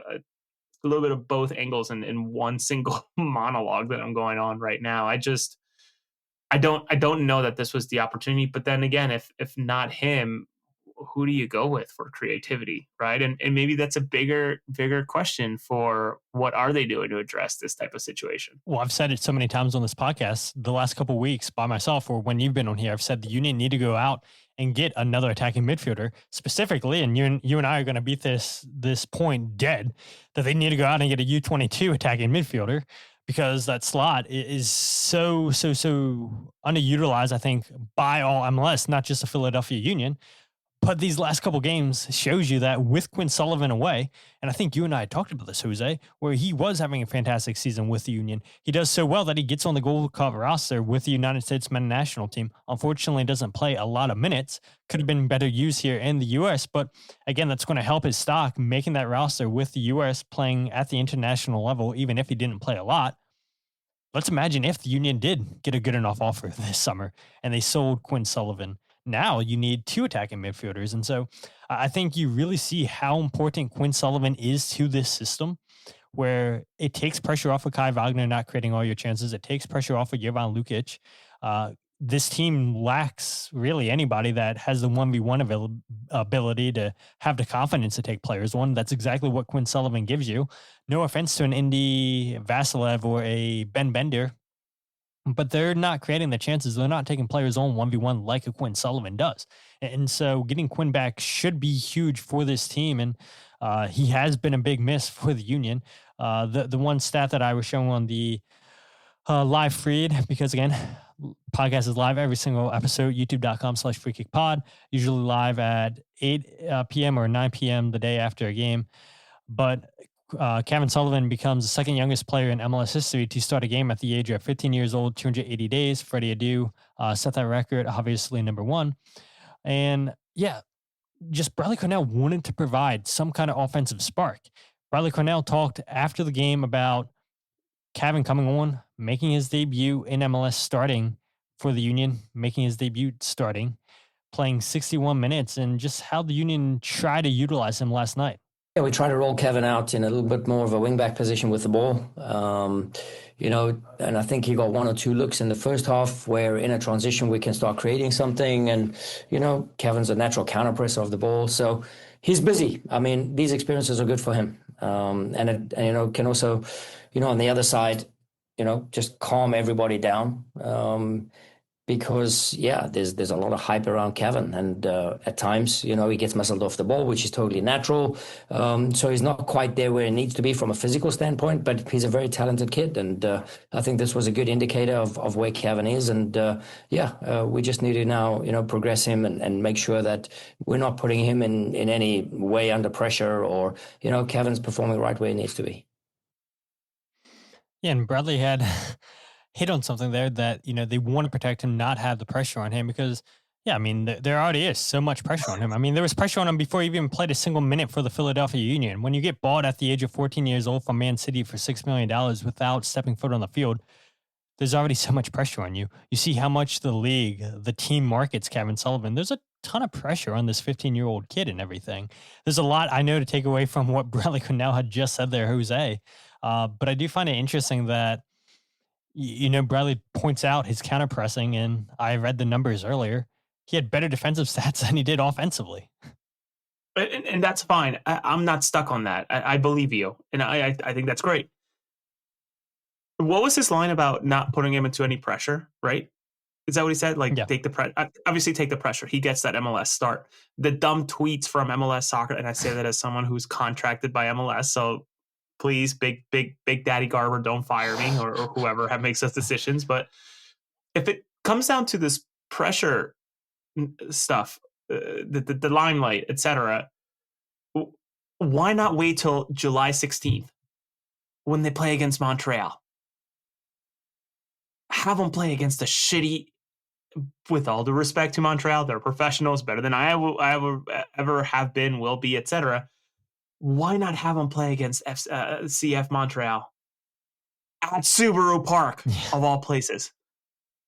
little bit of both angles in one single monologue that I'm going on right now. I don't know that this was the opportunity, but then again, if not him, who do you go with for creativity, right? And maybe that's a bigger question for what are they doing to address this type of situation. Well, I've said it so many times on this podcast the last couple of weeks by myself, or when you've been on here, I've said the Union need to go out and get another attacking midfielder specifically. And you and I are going to beat this point dead that they need to go out and get a U22 attacking midfielder because that slot is so underutilized. I think by all MLS, not just the Philadelphia Union. But these last couple games shows you that with Quinn Sullivan away, and I think you and I talked about this, Jose, where he was having a fantastic season with the Union. He does so well that he gets on the Gold Cup roster with the United States men's national team. Unfortunately, doesn't play a lot of minutes. Could have been better used here in the U.S., but again, that's going to help his stock making that roster with the U.S. playing at the international level, even if he didn't play a lot. Let's imagine if the Union did get a good enough offer this summer and they sold Quinn Sullivan. Now you need two attacking midfielders. And so I think you really see how important Quinn Sullivan is to this system, where it takes pressure off of Kai Wagner not creating all your chances. It takes pressure off of Jovan Lukic. This team lacks really anybody that has the 1v1 ability to have the confidence to take players on. That's exactly what Quinn Sullivan gives you. No offense to an Indy Vasilev or a Ben Bender, but they're not creating the chances. They're not taking players on 1v1 like a Quinn Sullivan does. And so getting Quinn back should be huge for this team. And he has been a big miss for the Union. The one stat that I was showing on the live feed, because again, podcast is live every single episode, youtube.com/freekickpod, usually live at 8 p.m. or 9 p.m. the day after a game. But Cavan Sullivan becomes the second youngest player in MLS history to start a game at the age of 15 years old, 280 days. Freddie Adu set that record, obviously number one. And yeah, just Bradley Carnell wanted to provide some kind of offensive spark. Bradley Carnell talked after the game about Cavan coming on, making his debut in MLS, starting for the Union, making his debut starting, playing 61 minutes, and just how the Union tried to utilize him last night. Yeah, we try to roll Cavan out in a little bit more of a wingback position with the ball. And I think he got one or two looks in the first half where in a transition we can start creating something. And, Cavan's a natural counterpresser of the ball. So he's busy. I mean, these experiences are good for him. And can also, on the other side, just calm everybody down. Because there's a lot of hype around Cavan, and at times, he gets muscled off the ball, which is totally natural. So he's not quite there where he needs to be from a physical standpoint, but he's a very talented kid, and I think this was a good indicator of where Cavan is. And we just need to now, progress him and make sure that we're not putting him in any way under pressure, or Cavan's performing right where he needs to be. Yeah, and Bradley had hit on something there that, they want to protect him, not have the pressure on him because, there already is so much pressure on him. I mean, there was pressure on him before he even played a single minute for the Philadelphia Union. When you get bought at the age of 14 years old from Man City for $6 million without stepping foot on the field, there's already so much pressure on you. You see how much the league, the team markets Cavan Sullivan. There's a ton of pressure on this 15-year-old kid and everything. There's a lot I know to take away from what Bradley Carnell had just said there, Jose. But I do find it interesting that, Bradley points out his counter pressing, and I read the numbers earlier. He had better defensive stats than he did offensively. And that's fine. I'm not stuck on that. I believe you. And I think that's great. What was his line about not putting him into any pressure, right? Is that what he said? Take the obviously take the pressure. He gets that MLS start. The dumb tweets from MLS Soccer, and I say that as someone who's contracted by MLS, so please, big Daddy Garber, don't fire me or whoever makes those decisions. But if it comes down to this pressure stuff, the limelight, etc., why not wait till July 16th when they play against Montreal? Have them play against a shitty, with all due respect to Montreal, they're professionals, better than I will ever have been, will be, etc. Why not have them play against CF Montreal? at Subaru Park, of all places.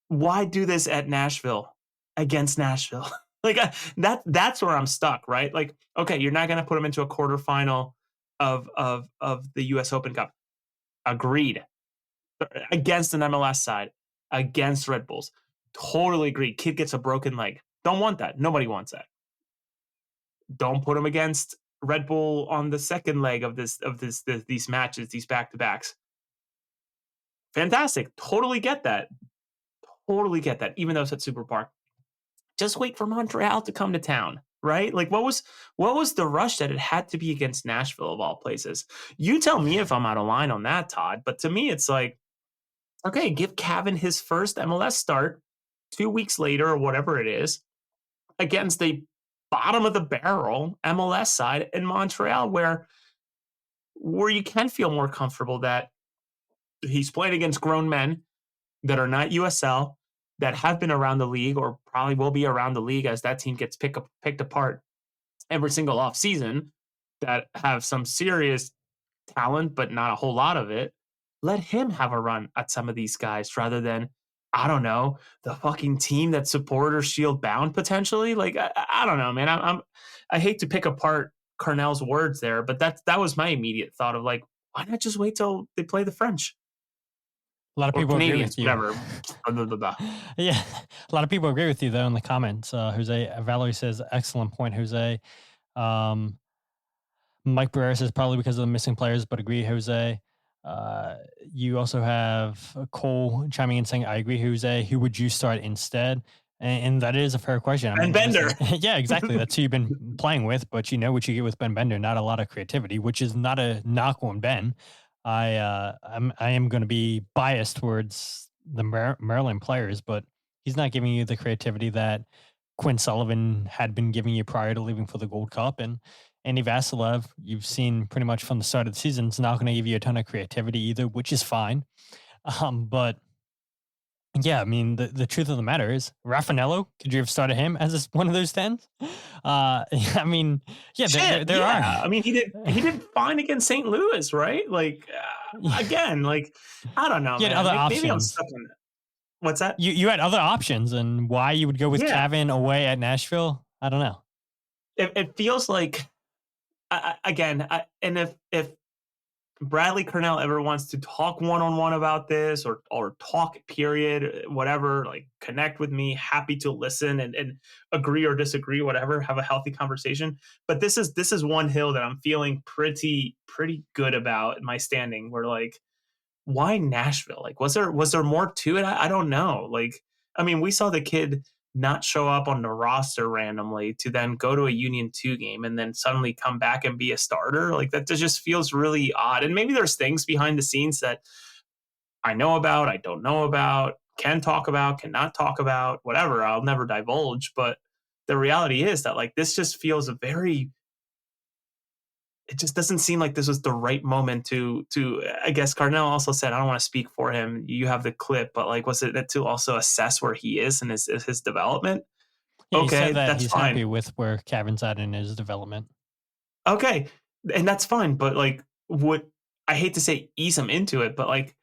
Why do this at Nashville against Nashville? Like that's where I'm stuck, right? Like, okay, you're not going to put him into a quarterfinal of the U.S. Open Cup. Agreed. Against an MLS side, against Red Bulls. Totally agreed. Kid gets a broken leg. Don't want that. Nobody wants that. Don't put him against Red Bull on the second leg of these matches, these back-to-backs. Fantastic. Totally get that. Totally get that. Even though it's at Super Park. Just wait for Montreal to come to town, right? Like what was the rush that it had to be against Nashville of all places? You tell me if I'm out of line on that, Todd. But to me, it's like, okay, give Cavan his first MLS start 2 weeks later or whatever it is against the bottom of the barrel MLS side in Montreal, where you can feel more comfortable that he's playing against grown men that are not USL, that have been around the league or probably will be around the league as that team gets picked apart every single offseason, that have some serious talent, but not a whole lot of it. Let him have a run at some of these guys rather than, I don't know, the fucking team that's supporter shield bound potentially. Like, I don't know, man. I hate to pick apart Carnell's words there, but that was my immediate thought of like, why not just wait till they play the French? A lot of people agree with you. Whatever. Yeah, a lot of people agree with you though in the comments. Jose Valerie says, excellent point, Jose. Mike Barrera says probably because of the missing players, but agree, Jose. You also have Cole chiming in saying, I agree, Jose. Who would you start instead? And that is a fair question. Ben Bender. Yeah, exactly. That's who you've been playing with, but you know what you get with Ben Bender, not a lot of creativity, which is not a knock on Ben. I am going to be biased towards the Maryland players, but he's not giving you the creativity that Quinn Sullivan had been giving you prior to leaving for the Gold Cup. And Andy Vasilev, you've seen pretty much from the start of the season, is not going to give you a ton of creativity either, which is fine. But yeah, I mean, the truth of the matter is, Raffanello, could you have started him as one of those 10s? I mean, yeah, there are. I mean, he did fine against St. Louis, right? Like, again, like, I don't know. You had other options. Maybe I'm stuck on that. What's that? You had other options, and why you would go with Cavan away at Nashville, I don't know. It feels like, and if Bradley Carnell ever wants to talk one-on-one about this or talk period, whatever, like connect with me, happy to listen and agree or disagree, whatever, have a healthy conversation. But this is one hill that I'm feeling pretty good about in my standing, where like, why Nashville? Like, was there more to it? I don't know. Like, I mean, we saw the kid not show up on the roster randomly to then go to a Union 2 game and then suddenly come back and be a starter. Like, that just feels really odd. And maybe there's things behind the scenes that I know about, I don't know about, can talk about, cannot talk about, whatever. I'll never divulge. But the reality is that like, this just feels it just doesn't seem like this was the right moment to I guess Carnell also said, I don't want to speak for him. You have the clip, but like, was it to also assess where he is and his development? Yeah, okay, he said that that's he's fine. happy with where Cavan's at in his development. Okay, and that's fine. But like, I hate to say ease him into it, but like,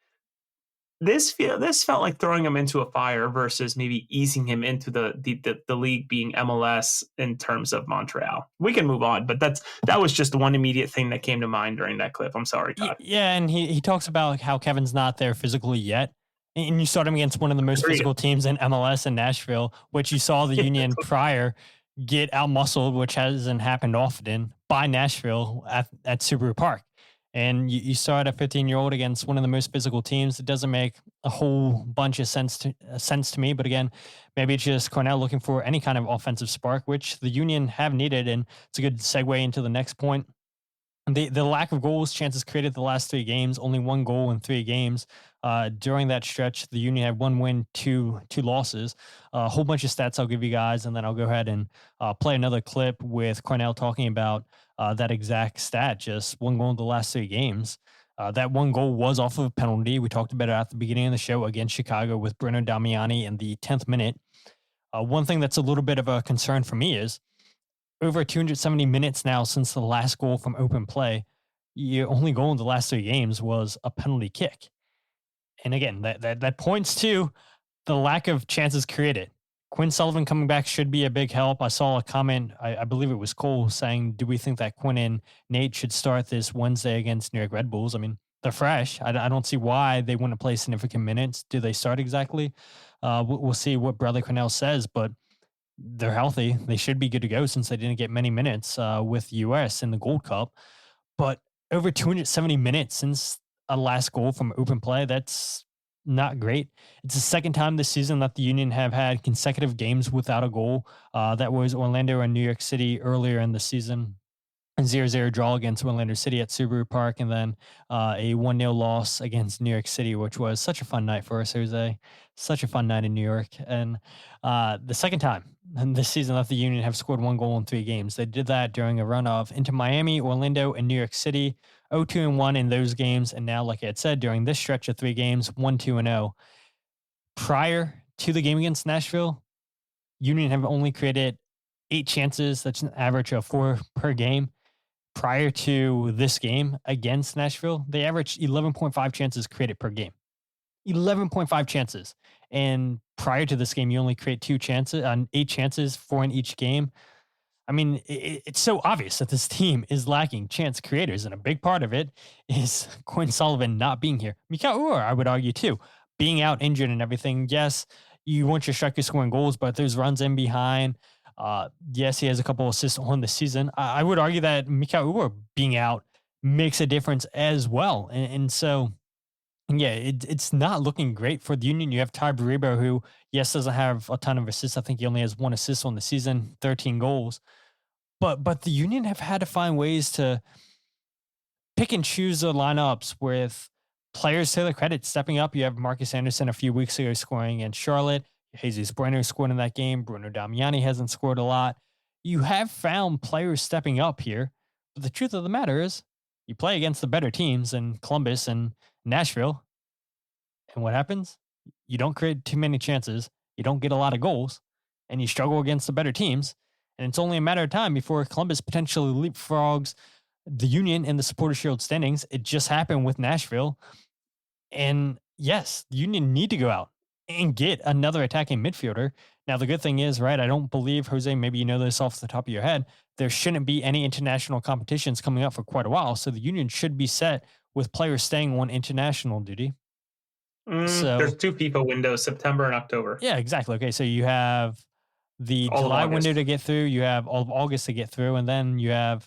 this felt like throwing him into a fire versus maybe easing him into the league being MLS in terms of Montreal. We can move on, but that was just the one immediate thing that came to mind during that clip. I'm sorry, Todd. Yeah, and he talks about how Cavan's not there physically yet. And you start him against one of the most physical teams in MLS in Nashville, which you saw the Union prior get out-muscled, which hasn't happened often, by Nashville at Subaru Park. And you start a 15-year-old against one of the most physical teams. It doesn't make a whole bunch of sense to me. But again, maybe it's just Carnell looking for any kind of offensive spark, which the Union have needed. And it's a good segue into the next point. The lack of goals, chances created the last 3 games, only 1 goal in 3 games. During that stretch, the Union had 1 win, 2 losses. A whole bunch of stats I'll give you guys, and then I'll go ahead and play another clip with Carnell talking about that exact stat, just 1 goal in the last 3 games. That 1 goal was off of a penalty. We talked about it at the beginning of the show against Chicago with Bruno Damiani in the 10th minute. One thing that's a little bit of a concern for me is over 270 minutes now since the last goal from open play, your only goal in the last 3 games was a penalty kick. And again, that points to the lack of chances created. Quinn Sullivan coming back should be a big help. I saw a comment, I believe it was Cole, saying, do we think that Quinn and Nate should start this Wednesday against New York Red Bulls? I mean, they're fresh. I don't see why they wouldn't play significant minutes. Do they start exactly? We'll see what Bradley Carnell says, but they're healthy. They should be good to go since they didn't get many minutes with US in the Gold Cup. But over 270 minutes since a last goal from open play, that's not great. It's the second time this season that the Union have had consecutive games without a goal. That was Orlando and New York City earlier in the season. 0-0 draw against Orlando City at Subaru Park, and then a 1-0 loss against New York City, which was such a fun night for us, Jose. Such a fun night in New York. And the second time this season that the Union have scored 1 goal in 3 games. They did that during a run of into Miami, Orlando, and New York City. 0-2-1 in those games. And now, like I had said, during this stretch of 3 games, 1-2-0. Prior to the game against Nashville, Union have only created 8 chances. That's an average of 4 per game. Prior to this game against Nashville, they averaged 11.5 chances created per game. 11.5 chances. And prior to this game, you only create 2 chances on 8 chances, 4 in each game. I mean, it's so obvious that this team is lacking chance creators, and a big part of it is Quinn Sullivan not being here. Mika Ur, I would argue too, being out injured and everything. Yes, you want your strikers scoring goals, but there's runs in behind. Yes, he has a couple assists on the season. I would argue that Mika Ur being out makes a difference as well. And so, yeah, it's not looking great for the Union. You have Tai Baribo, who, yes, doesn't have a ton of assists. I think he only has 1 assist on the season, 13 goals. But the Union have had to find ways to pick and choose the lineups with players to their credit stepping up. You have Marcus Anderson a few weeks ago scoring in Charlotte. Jesus Bueno scored in that game. Bruno Damiani hasn't scored a lot. You have found players stepping up here. But the truth of the matter is, you play against the better teams in Columbus and Nashville. And what happens? You don't create too many chances. You don't get a lot of goals. And you struggle against the better teams. And it's only a matter of time before Columbus potentially leapfrogs the Union in the Supporter Shield standings. It just happened with Nashville. And yes, the Union need to go out and get another attacking midfielder. Now, the good thing is, right, I don't believe, Jose, maybe you know this off the top of your head, there shouldn't be any international competitions coming up for quite a while. So the Union should be set with players staying on international duty. So there's 2 FIFA windows, September and October. Yeah, exactly. Okay, so you have the July window to get through, you have all of August to get through, and then you have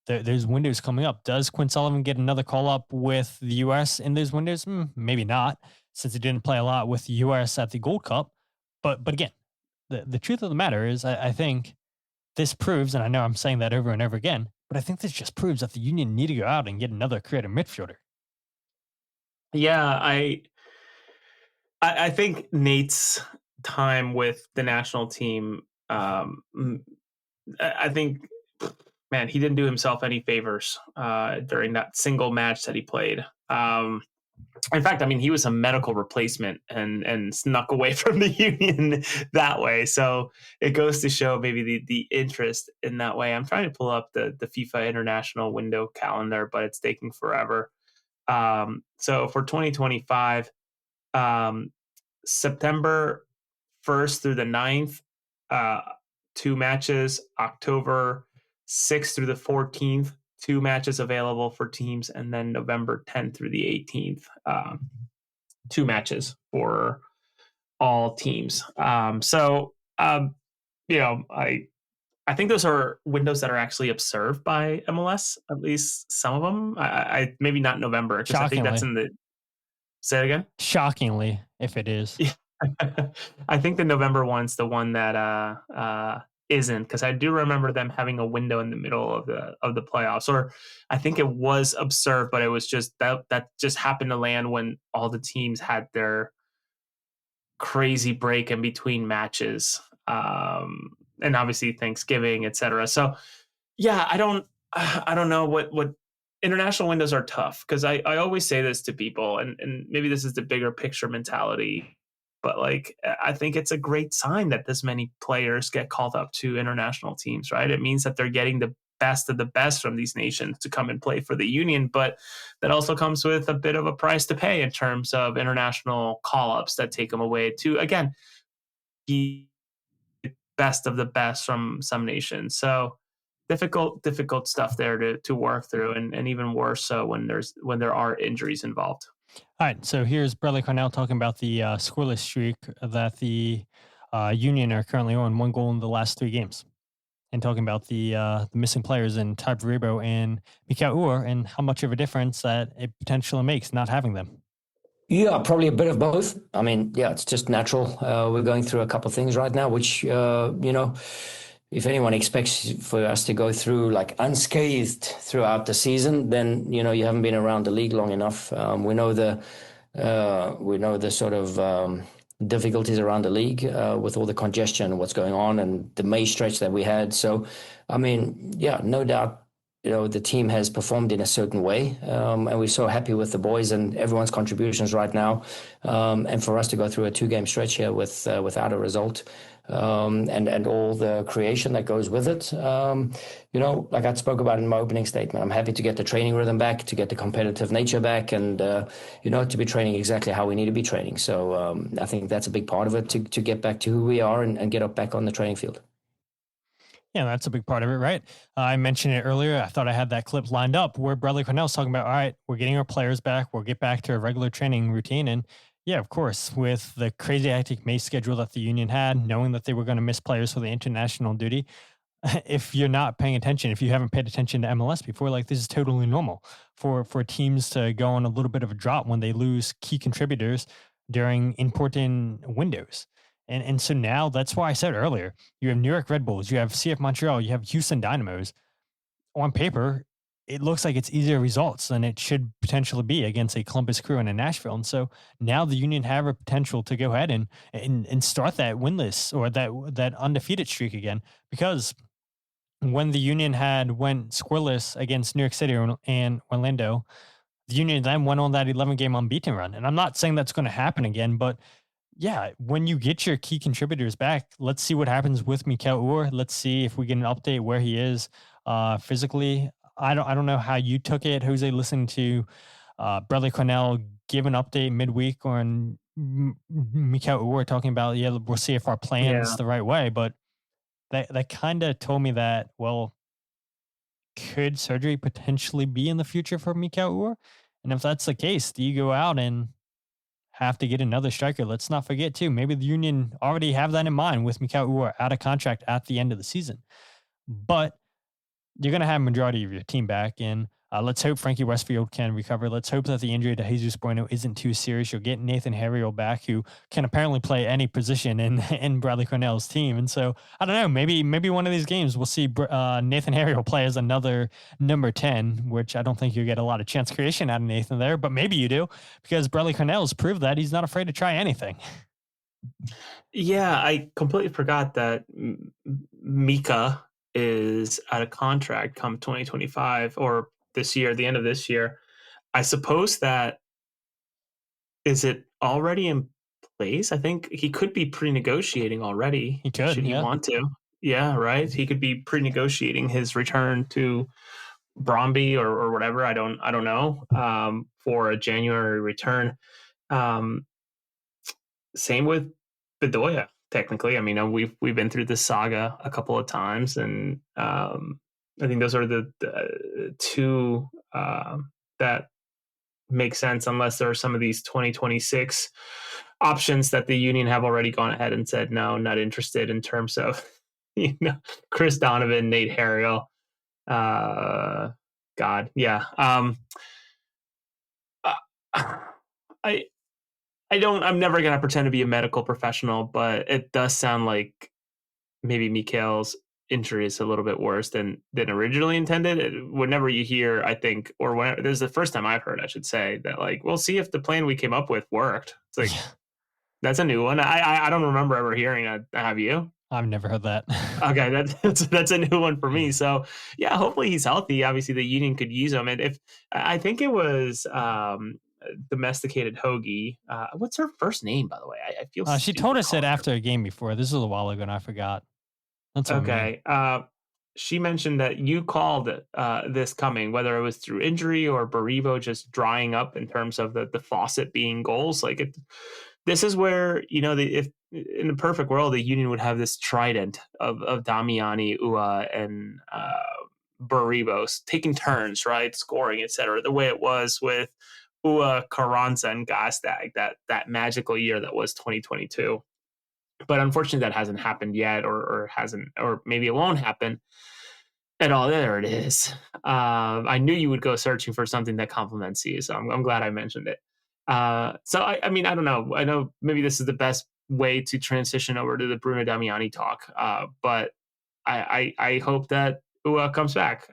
there's windows coming up. Does Quinn Sullivan get another call up with the U.S. in those windows? Maybe not, since he didn't play a lot with the U.S. at the Gold Cup. But again, the truth of the matter is, I think this proves, and I know I'm saying that over and over again, but I think this just proves that the Union need to go out and get another creative midfielder. Yeah, I think Nate's time with the national team, I think, man, he didn't do himself any favors during that single match that he played. In fact, I mean, he was a medical replacement and snuck away from the Union that way. So it goes to show maybe the interest in that way. I'm trying to pull up the FIFA international window calendar, but it's taking forever. So for 2025, September 1st through the 9th, 2 matches, October 6th through the 14th, 2 matches available for teams, and then November 10th through the 18th, 2 matches for all teams. You know, I think those are windows that are actually observed by MLS, at least some of them. I maybe not November, because I think that's in the. Say it again. Shockingly, if it is. Yeah. I think the November one's the one that isn't, because I do remember them having a window in the middle of the playoffs, or I think it was observed, but it was just that just happened to land when all the teams had their crazy break in between matches, and obviously Thanksgiving, etc. So yeah, I don't know what international windows are tough, because I always say this to people, and maybe this is the bigger picture mentality, but like, I think it's a great sign that this many players get called up to international teams, right? It means that they're getting the best of the best from these nations to come and play for the Union. But that also comes with a bit of a price to pay in terms of international call-ups that take them away to, again, the best of the best from some nations. So difficult stuff there to work through, and even worse so when there are injuries involved. All right, so here's Bradley Carnell talking about the scoreless streak that the Union are currently on, 1 goal in the last 3 games, and talking about the missing players in Tai Baribo and Mikal Ur and how much of a difference that it potentially makes not having them. Yeah, probably a bit of both. I mean, yeah, it's just natural. We're going through a couple of things right now, which, if anyone expects for us to go through like unscathed throughout the season, then, you haven't been around the league long enough. We know the sort of difficulties around the league with all the congestion and what's going on and the May stretch that we had. So, I mean, yeah, no doubt, the team has performed in a certain way, and we're so happy with the boys and everyone's contributions right now. And for us to go through a 2-game stretch here without a result, and all the creation that goes with it, like I spoke about in my opening statement, I'm happy to get the training rhythm back, to get the competitive nature back, and to be training exactly how we need to be training. So I think that's a big part of it, to get back to who we are and get up back on the training field. Yeah, that's a big part of it, right? I mentioned it earlier. I thought I had that clip lined up where Bradley Carnell's talking about, all right, we're getting our players back. We'll get back to a regular training routine. And yeah, of course, with the crazy hectic May schedule that the Union had, knowing that they were going to miss players for the international duty, if you're not paying attention, if you haven't paid attention to MLS before, like this is totally normal for teams to go on a little bit of a drop when they lose key contributors during important windows. And so now that's why I said earlier, you have New York Red Bulls, you have CF Montreal, you have Houston Dynamos. On paper, it looks like it's easier results than it should potentially be against a Columbus Crew and a Nashville. And so now the Union have a potential to go ahead and start that winless or that undefeated streak again. Because when the Union went scoreless against New York City and Orlando, the Union then went on that 11-game unbeaten run. And I'm not saying that's going to happen again, but yeah, when you get your key contributors back, let's see what happens with Mikal Ur. Let's see if we get an update where he is physically. I don't know how you took it, Jose, listening to Bradley Carnell give an update midweek on Mikal Ur talking about, yeah, we'll see if our plan's the right way. But that kind of told me that, well, could surgery potentially be in the future for Mikal Ur? And if that's the case, do you go out and have to get another striker? Let's not forget too, maybe the Union already have that in mind with Mikal Ur out of contract at the end of the season. But you're going to have majority of your team back, and let's hope Frankie Westfield can recover. Let's hope that the injury to Jesus Bueno isn't too serious. You'll get Nathan Harriel back, who can apparently play any position in Bradley Carnell's team. And so I don't know, maybe one of these games we'll see Nathan Harriel play as another number 10, which I don't think you'll get a lot of chance creation out of Nathan there, but maybe you do, because Bradley Carnell's proved that he's not afraid to try anything. Yeah, I completely forgot that Mika is out of contract come 2025 or this year, the end of this year. I suppose that, is it already in place? I think he could be pre-negotiating already. He could, should he want to. Yeah, right. He could be pre-negotiating his return to Bromby or whatever. I don't know, for a January return. Same with Bedoya. Technically, I mean, we've been through this saga a couple of times, and I think those are the two that make sense, unless there are some of these 2026 options that the Union have already gone ahead and said no, not interested, in terms of Chris Donovan, Nate Harriel. God, yeah. I'm never going to pretend to be a medical professional, but it does sound like maybe Mikal's injury is a little bit worse than originally intended. Whenever you hear, I think, or whenever, this is the first time I've heard, I should say, that like, we'll see if the plan we came up with worked. It's like, that's a new one. I don't remember ever hearing that. Have you? I've never heard that. Okay, that's a new one for me. So yeah, hopefully he's healthy. Obviously the Union could use him. And if I think it was domesticated Hoagie. What's her first name, by the way? I feel she told us it after a game before. This is a while ago and I forgot. That's okay. she mentioned that you called this coming, whether it was through injury or Baribo just drying up in terms of the faucet being goals. Like this is where, if in the perfect world, the Union would have this trident of Damiani, Ua, and Baribos taking turns, right, scoring, etc. The way it was with Ua, Carranza, and Gastag that magical year that was 2022. But unfortunately, that hasn't happened yet, or hasn't, or maybe it won't happen at all. There it is. I knew you would go searching for something that complements you, so I'm glad I mentioned it. So I mean, I don't know. I know maybe this is the best way to transition over to the Bruno Damiani talk, but I hope that Ua comes back.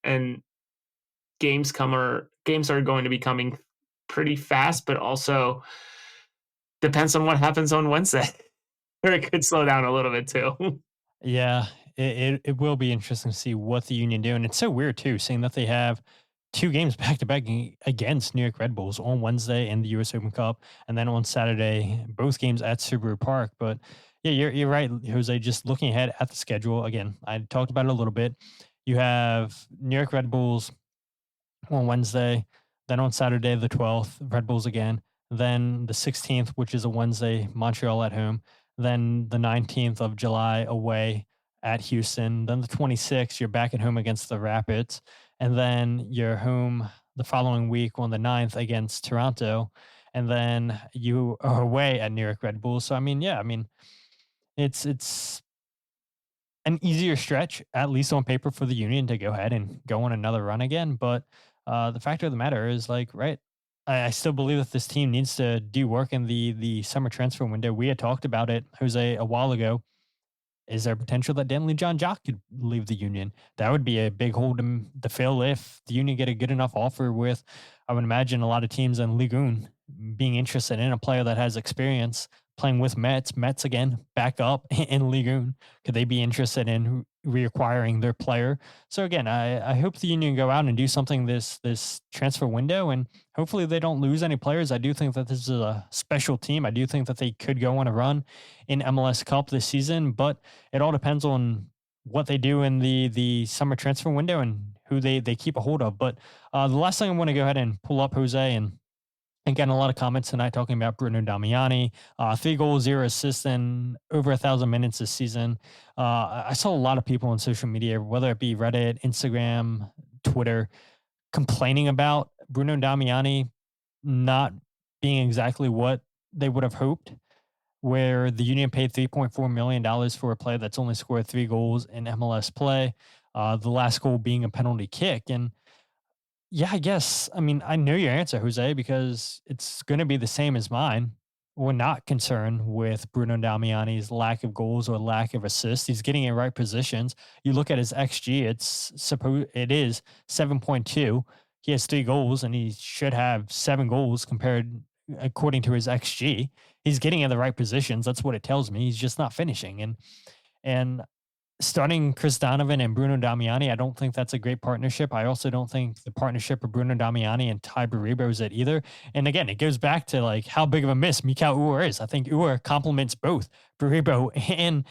And games are going to be coming pretty fast, but also depends on what happens on Wednesday. Or it could slow down a little bit too. Yeah, it will be interesting to see what the Union do. And it's so weird too, seeing that they have two games back to back against New York Red Bulls on Wednesday in the US Open Cup, and then on Saturday, both games at Subaru Park. But yeah, you're right, Jose. Just looking ahead at the schedule again, I talked about it a little bit. You have New York Red Bulls on Wednesday, then on Saturday the 12th, Red Bulls again, then the 16th, which is a Wednesday, Montreal at home, then the 19th of July away at Houston, then the 26th, you're back at home against the Rapids, and then you're home the following week on the 9th against Toronto, and then you are away at New York Red Bulls. So I mean, yeah, I mean, it's an easier stretch, at least on paper, for the Union to go ahead and go on another run again. But the fact of the matter is, like, right, I still believe that this team needs to do work in the summer transfer window. We had talked about it, Jose, a while ago. Is there potential that Danley John Jock could leave the Union? That would be a big hole to fill if the Union get a good enough offer with, I would imagine, a lot of teams in Ligue 1 being interested in a player that has experience playing with Mets. Mets, again, back up in Ligue 1. Could they be interested in reacquiring their player? So, again, I hope the Union go out and do something this transfer window, and hopefully they don't lose any players. I do think that this is a special team. I do think that they could go on a run in MLS Cup this season, but it all depends on what they do in the summer transfer window and who they keep a hold of. But the last thing I want to go ahead and pull up, Jose, and again, a lot of comments tonight talking about Bruno Damiani, 3 goals, 0 assists, and over 1,000 minutes this season. I saw a lot of people on social media, whether it be Reddit, Instagram, Twitter, complaining about Bruno Damiani not being exactly what they would have hoped, where the Union paid $3.4 million for a player that's only scored 3 goals in MLS play, the last goal being a penalty kick. And yeah, I guess, I mean, I know your answer, Jose, because it's going to be the same as mine. We're not concerned with Bruno Damiani's lack of goals or lack of assists. He's getting in right positions. You look at his XG, it is 7.2. He has 3 goals and he should have 7 goals compared according to his XG. He's getting in the right positions. That's what it tells me. He's just not finishing. And starting Chris Donovan and Bruno Damiani, I don't think that's a great partnership. I also don't think the partnership of Bruno Damiani and Tai Baribo is it either. And again, it goes back to like how big of a miss Mikal Ua is. I think Ua complements both Baribo and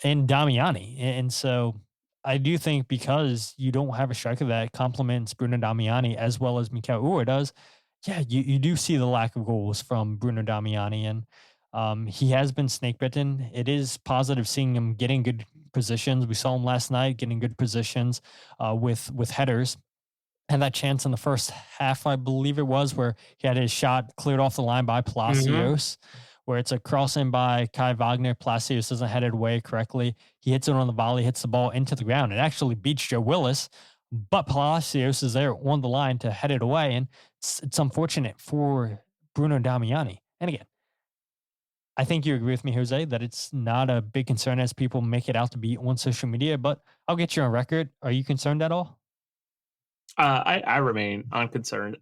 Damiani. And so I do think because you don't have a striker that complements Bruno Damiani as well as Mikal Ua does, yeah, you do see the lack of goals from Bruno Damiani. And he has been snake bitten. It is positive seeing him getting good positions. We saw him last night getting good positions with headers. And that chance in the first half, I believe it was, where he had his shot cleared off the line by Palacios, where it's a cross in by Kai Wagner. Palacios doesn't head it away correctly. He hits it on the volley, hits the ball into the ground. It actually beats Joe Willis, but Palacios is there on the line to head it away. And it's unfortunate for Bruno Damiani. And again, I think you agree with me, Jose, that it's not a big concern as people make it out to be on social media, but I'll get you on record. Are you concerned at all? I remain unconcerned.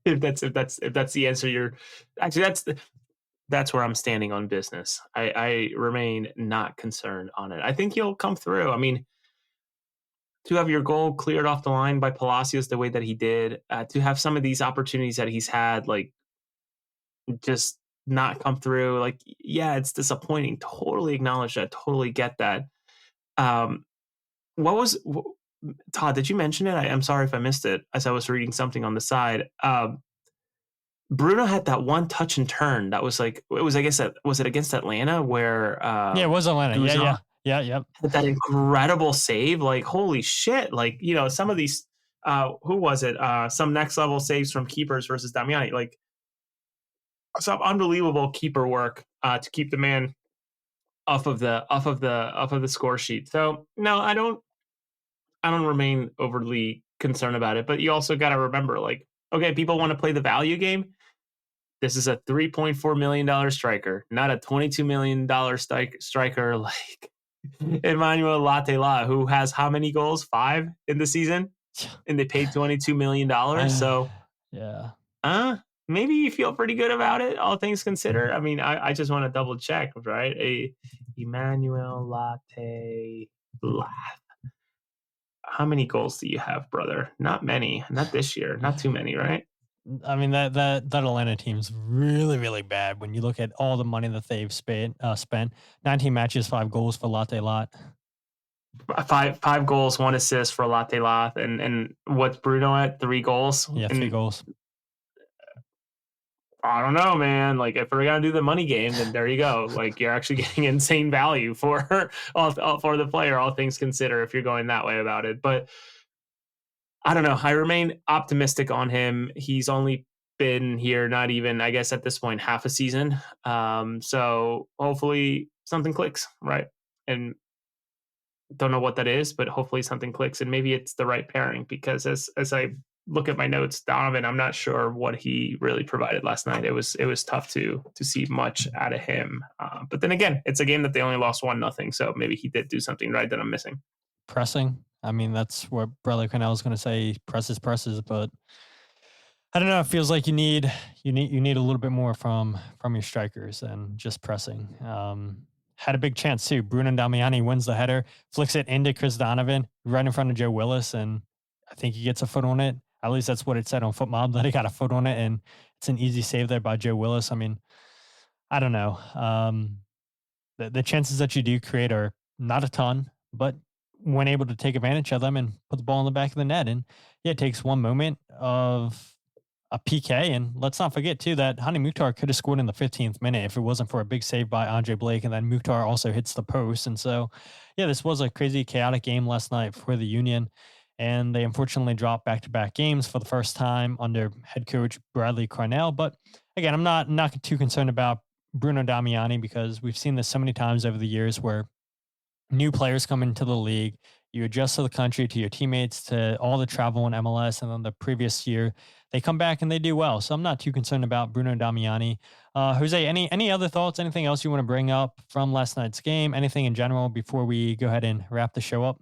if that's the answer, that's where I'm standing on business. I remain not concerned on it. I think he'll come through. I mean, to have your goal cleared off the line by Palacios the way that he did, to have some of these opportunities that he's had, like, just not come through. Like, yeah, it's disappointing. Totally acknowledge that. Totally get that. what was Todd? Did you mention it? I'm sorry if I missed it as I was reading something on the side. Bruno had that one touch and turn that was like it was. I guess was it against Atlanta where it was Atlanta. Yeah. That incredible save. Like holy shit! Like some of these. Who was it? Some next level saves from keepers versus Damiani. Like some unbelievable keeper work to keep the man off of the score sheet. So no, I don't remain overly concerned about it. But you also got to remember, like, okay, people want to play the value game. This is a $3.4 million striker, not a $22 million striker like Emmanuel Latela, who has how many goals? 5 in the season, and they paid $22 million. So yeah. Maybe you feel pretty good about it, all things considered. I mean, I just want to double check, right? Emmanuel Latela. How many goals do you have, brother? Not many. Not this year. Not too many, right? I mean, that Atlanta team's really, really bad when you look at all the money that they've spent. 19 matches, 5 goals for Latela. Five goals, 1 assist for Latela. And what's Bruno at? 3 goals? Yeah, 3 goals. I don't know, man. Like, if we're gonna do the money game, then there you go. Like, you're actually getting insane value for the player, all things considered, if you're going that way about it. But I don't know. I remain optimistic on him. He's only been here, not even, I guess, at this point, half a season. So hopefully something clicks, right? And don't know what that is, but hopefully something clicks, and maybe it's the right pairing. Because as I look at my notes, Donovan, I'm not sure what he really provided last night. It was tough to see much out of him. But then again, it's a game that they only lost 1-0, so maybe he did do something right that I'm missing. Pressing. I mean, that's what Bradley Carnell is going to say. Presses, but I don't know. It feels like you need a little bit more from your strikers than just pressing. Had a big chance too. Bruno Damiani wins the header, flicks it into Chris Donovan right in front of Joe Willis, and I think he gets a foot on it. At least that's what it said on FootMob, that he got a foot on it, and it's an easy save there by Joe Willis. I mean, I don't know. The chances that you do create are not a ton, but when able to take advantage of them and put the ball in the back of the net. And yeah, it takes one moment of a PK. And let's not forget too that Hany Mukhtar could have scored in the 15th minute if it wasn't for a big save by Andre Blake. And then Mukhtar also hits the post. And so, yeah, this was a crazy chaotic game last night for the Union. And they unfortunately dropped back-to-back games for the first time under head coach Bradley Carnell. But again, I'm not too concerned about Bruno Damiani, because we've seen this so many times over the years where new players come into the league, you adjust to the country, to your teammates, to all the travel in MLS, and then the previous year they come back and they do well. So I'm not too concerned about Bruno Damiani. Jose, any other thoughts? Anything else you want to bring up from last night's game? Anything in general before we go ahead and wrap the show up?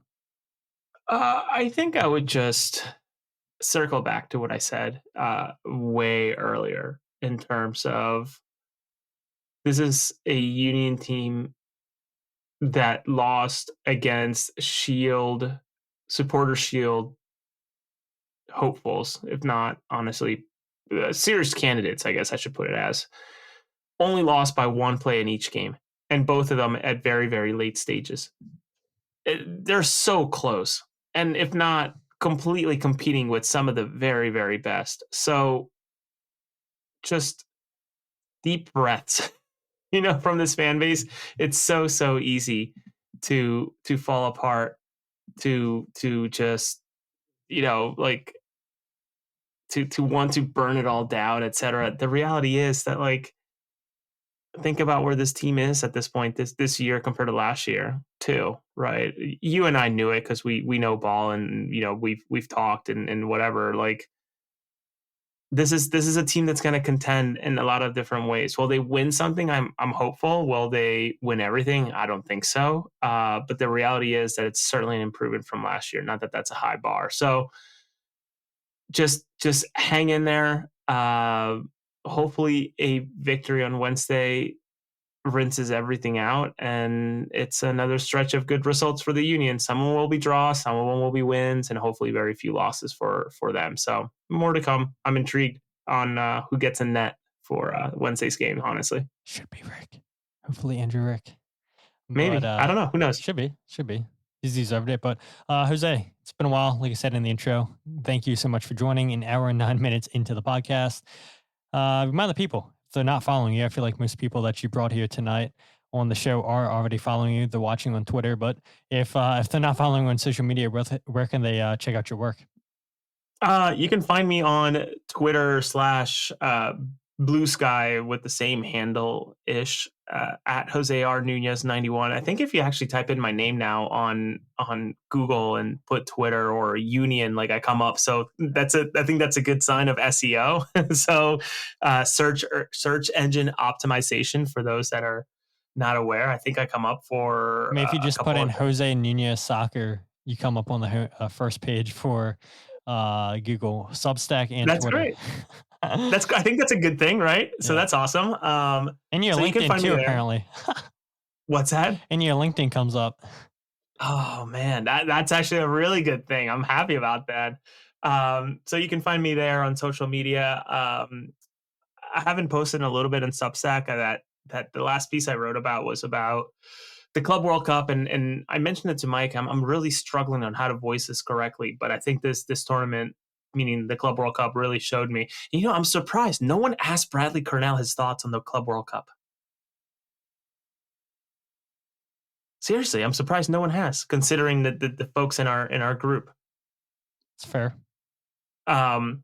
I think I would just circle back to what I said way earlier in terms of this is a Union team that lost against supporter shield hopefuls, if not honestly serious candidates, I guess I should put it as. Only lost by 1 play in each game, and both of them at very, very late stages. They're so close, and if not completely competing with some of the very, very best. So just deep breaths from this fan base. It's so easy to fall apart, to just like to want to burn it all down, etc. The reality is that, like, think about where this team is at this point this year compared to last year too, right? You and I knew it because we know ball, and we've talked and whatever. Like, this is a team that's going to contend in a lot of different ways. Will they win something? I'm hopeful. Will they win everything? I don't think so. But the reality is that it's certainly an improvement from last year. Not that that's a high bar. So just hang in there. Hopefully a victory on Wednesday rinses everything out, and it's another stretch of good results for the Union. Some of them will be draws, some of them will be wins, and hopefully very few losses for them. So more to come. I'm intrigued on who gets a net for Wednesday's game, honestly. Should be Rick. Hopefully Andrew Rick. Maybe. But, I don't know. Who knows? Should be. He's deserved it. But Jose, it's been a while. Like I said in the intro, thank you so much for joining an hour and 9 minutes into the podcast. Remind the people, if they're not following you, I feel like most people that you brought here tonight on the show are already following you. They're watching on Twitter. But if they're not following you on social media, where can they check out your work? You can find me on Twitter / Blue Sky with the same handle-ish, at José R. Nuñez 91. I think if you actually type in my name now on Google and put Twitter or Union, like I come up. So I think that's a good sign of SEO. So search engine optimization for those that are not aware. I think I come up for. I mean, if you just put in José Nuñez soccer, you come up on the first page for Google, Substack, and that's Twitter. Great. I think that's a good thing, right? So that's awesome. And your LinkedIn too, apparently. What's that? And your LinkedIn comes up. Oh man, that's actually a really good thing. I'm happy about that. So you can find me there on social media. I haven't posted in a little bit in Substack. That the last piece I wrote about was about the Club World Cup, and I mentioned it to Mike. I'm really struggling on how to voice this correctly, but I think this tournament, meaning the Club World Cup, really showed me. And, I'm surprised no one asked Bradley Carnell his thoughts on the Club World Cup. Seriously, I'm surprised no one has, considering the folks in our group. It's fair. But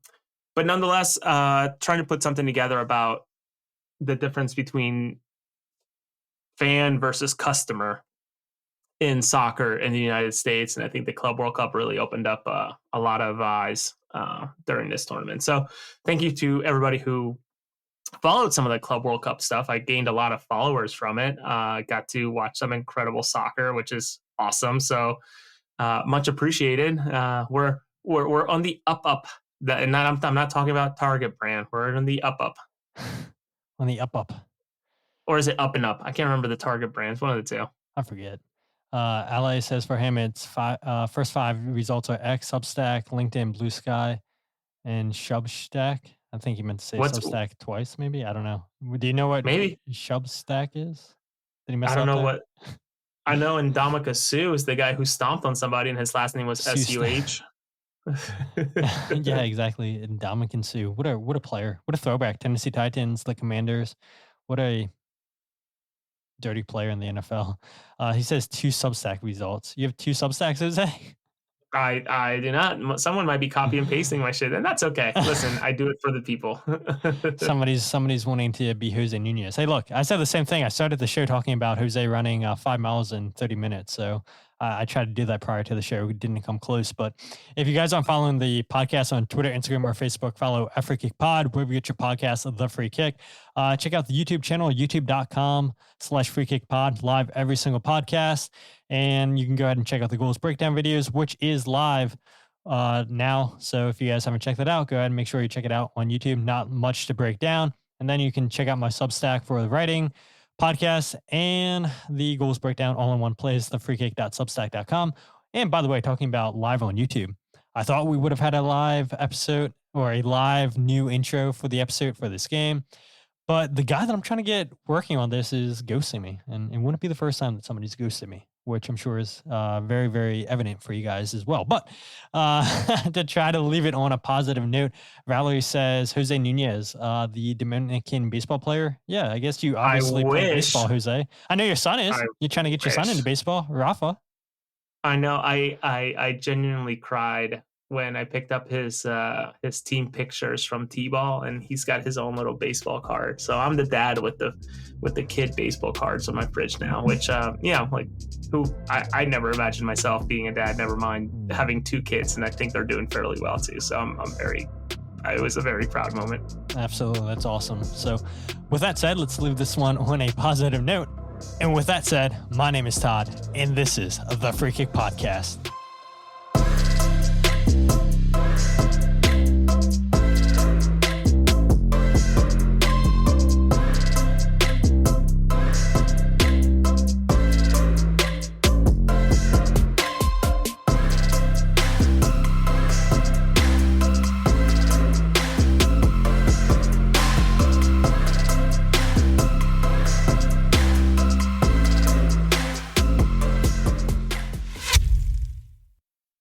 nonetheless, trying to put something together about the difference between fan versus customer in soccer in the United States. And I think the Club World Cup really opened up a lot of eyes during this tournament. So thank you to everybody who followed some of the Club World Cup stuff. I gained a lot of followers from it. Got to watch some incredible soccer, which is awesome. So much appreciated. We're on the up. And I'm not talking about Target brand. We're on the up. On the up. Or is it up and up? I can't remember the Target brand. It's one of the two. I forget. LA says for him, it's first 5 results are X, Substack, LinkedIn, Blue Sky, and Substack. I think he meant to say Substack twice, maybe. I don't know. Do you know what Substack is? Did he mess up? I don't know what. I know Ndamukong Suh is the guy who stomped on somebody, and his last name was SUH. Yeah, exactly. Ndamukong Suh. What a player. What a throwback. Tennessee Titans, the Commanders. What a dirty player in the NFL. He says 2 Substack results. You have 2 Substacks, Jose? I do not. Someone might be copy and pasting my shit, and that's okay. Listen, I do it for the people. Somebody's wanting to be Jose Nuñez. Hey, look, I said the same thing. I started the show talking about Jose running 5 miles in 30 minutes. So I tried to do that prior to the show. We didn't come close. But if you guys aren't following the podcast on Twitter, Instagram, or Facebook, follow Free Kick Pod, wherever you get your podcast, The Free Kick. Check out the YouTube channel, youtube.com/Free Kick Pod, live every single podcast. And you can go ahead and check out the goals breakdown videos, which is live now. So if you guys haven't checked that out, go ahead and make sure you check it out on YouTube. Not much to break down. And then you can check out my Substack for the writing, podcast, and the goals breakdown all in one place, thefreekick.substack.com. And by the way, talking about live on YouTube, I thought we would have had a live episode or a live new intro for the episode for this game. But the guy that I'm trying to get working on this is ghosting me. And it wouldn't be the first time that somebody's ghosted me, which I'm sure is very, very evident for you guys as well. But to try to leave it on a positive note, Valerie says, Jose Nuñez, the Dominican baseball player. Yeah, I guess you obviously play baseball, Jose. I know your son is. You're trying to get your son into baseball, Rafa. I know. I genuinely cried when I picked up his team pictures from T-ball, and he's got his own little baseball card. So I'm the dad with the kid baseball cards on my fridge now, which I never imagined myself being a dad, never mind having 2 kids, and I think they're doing fairly well too. So it was a very proud moment. Absolutely. That's awesome. So with that said, let's leave this one on a positive note. And with that said, my name is Todd, and this is the Free Kick Podcast.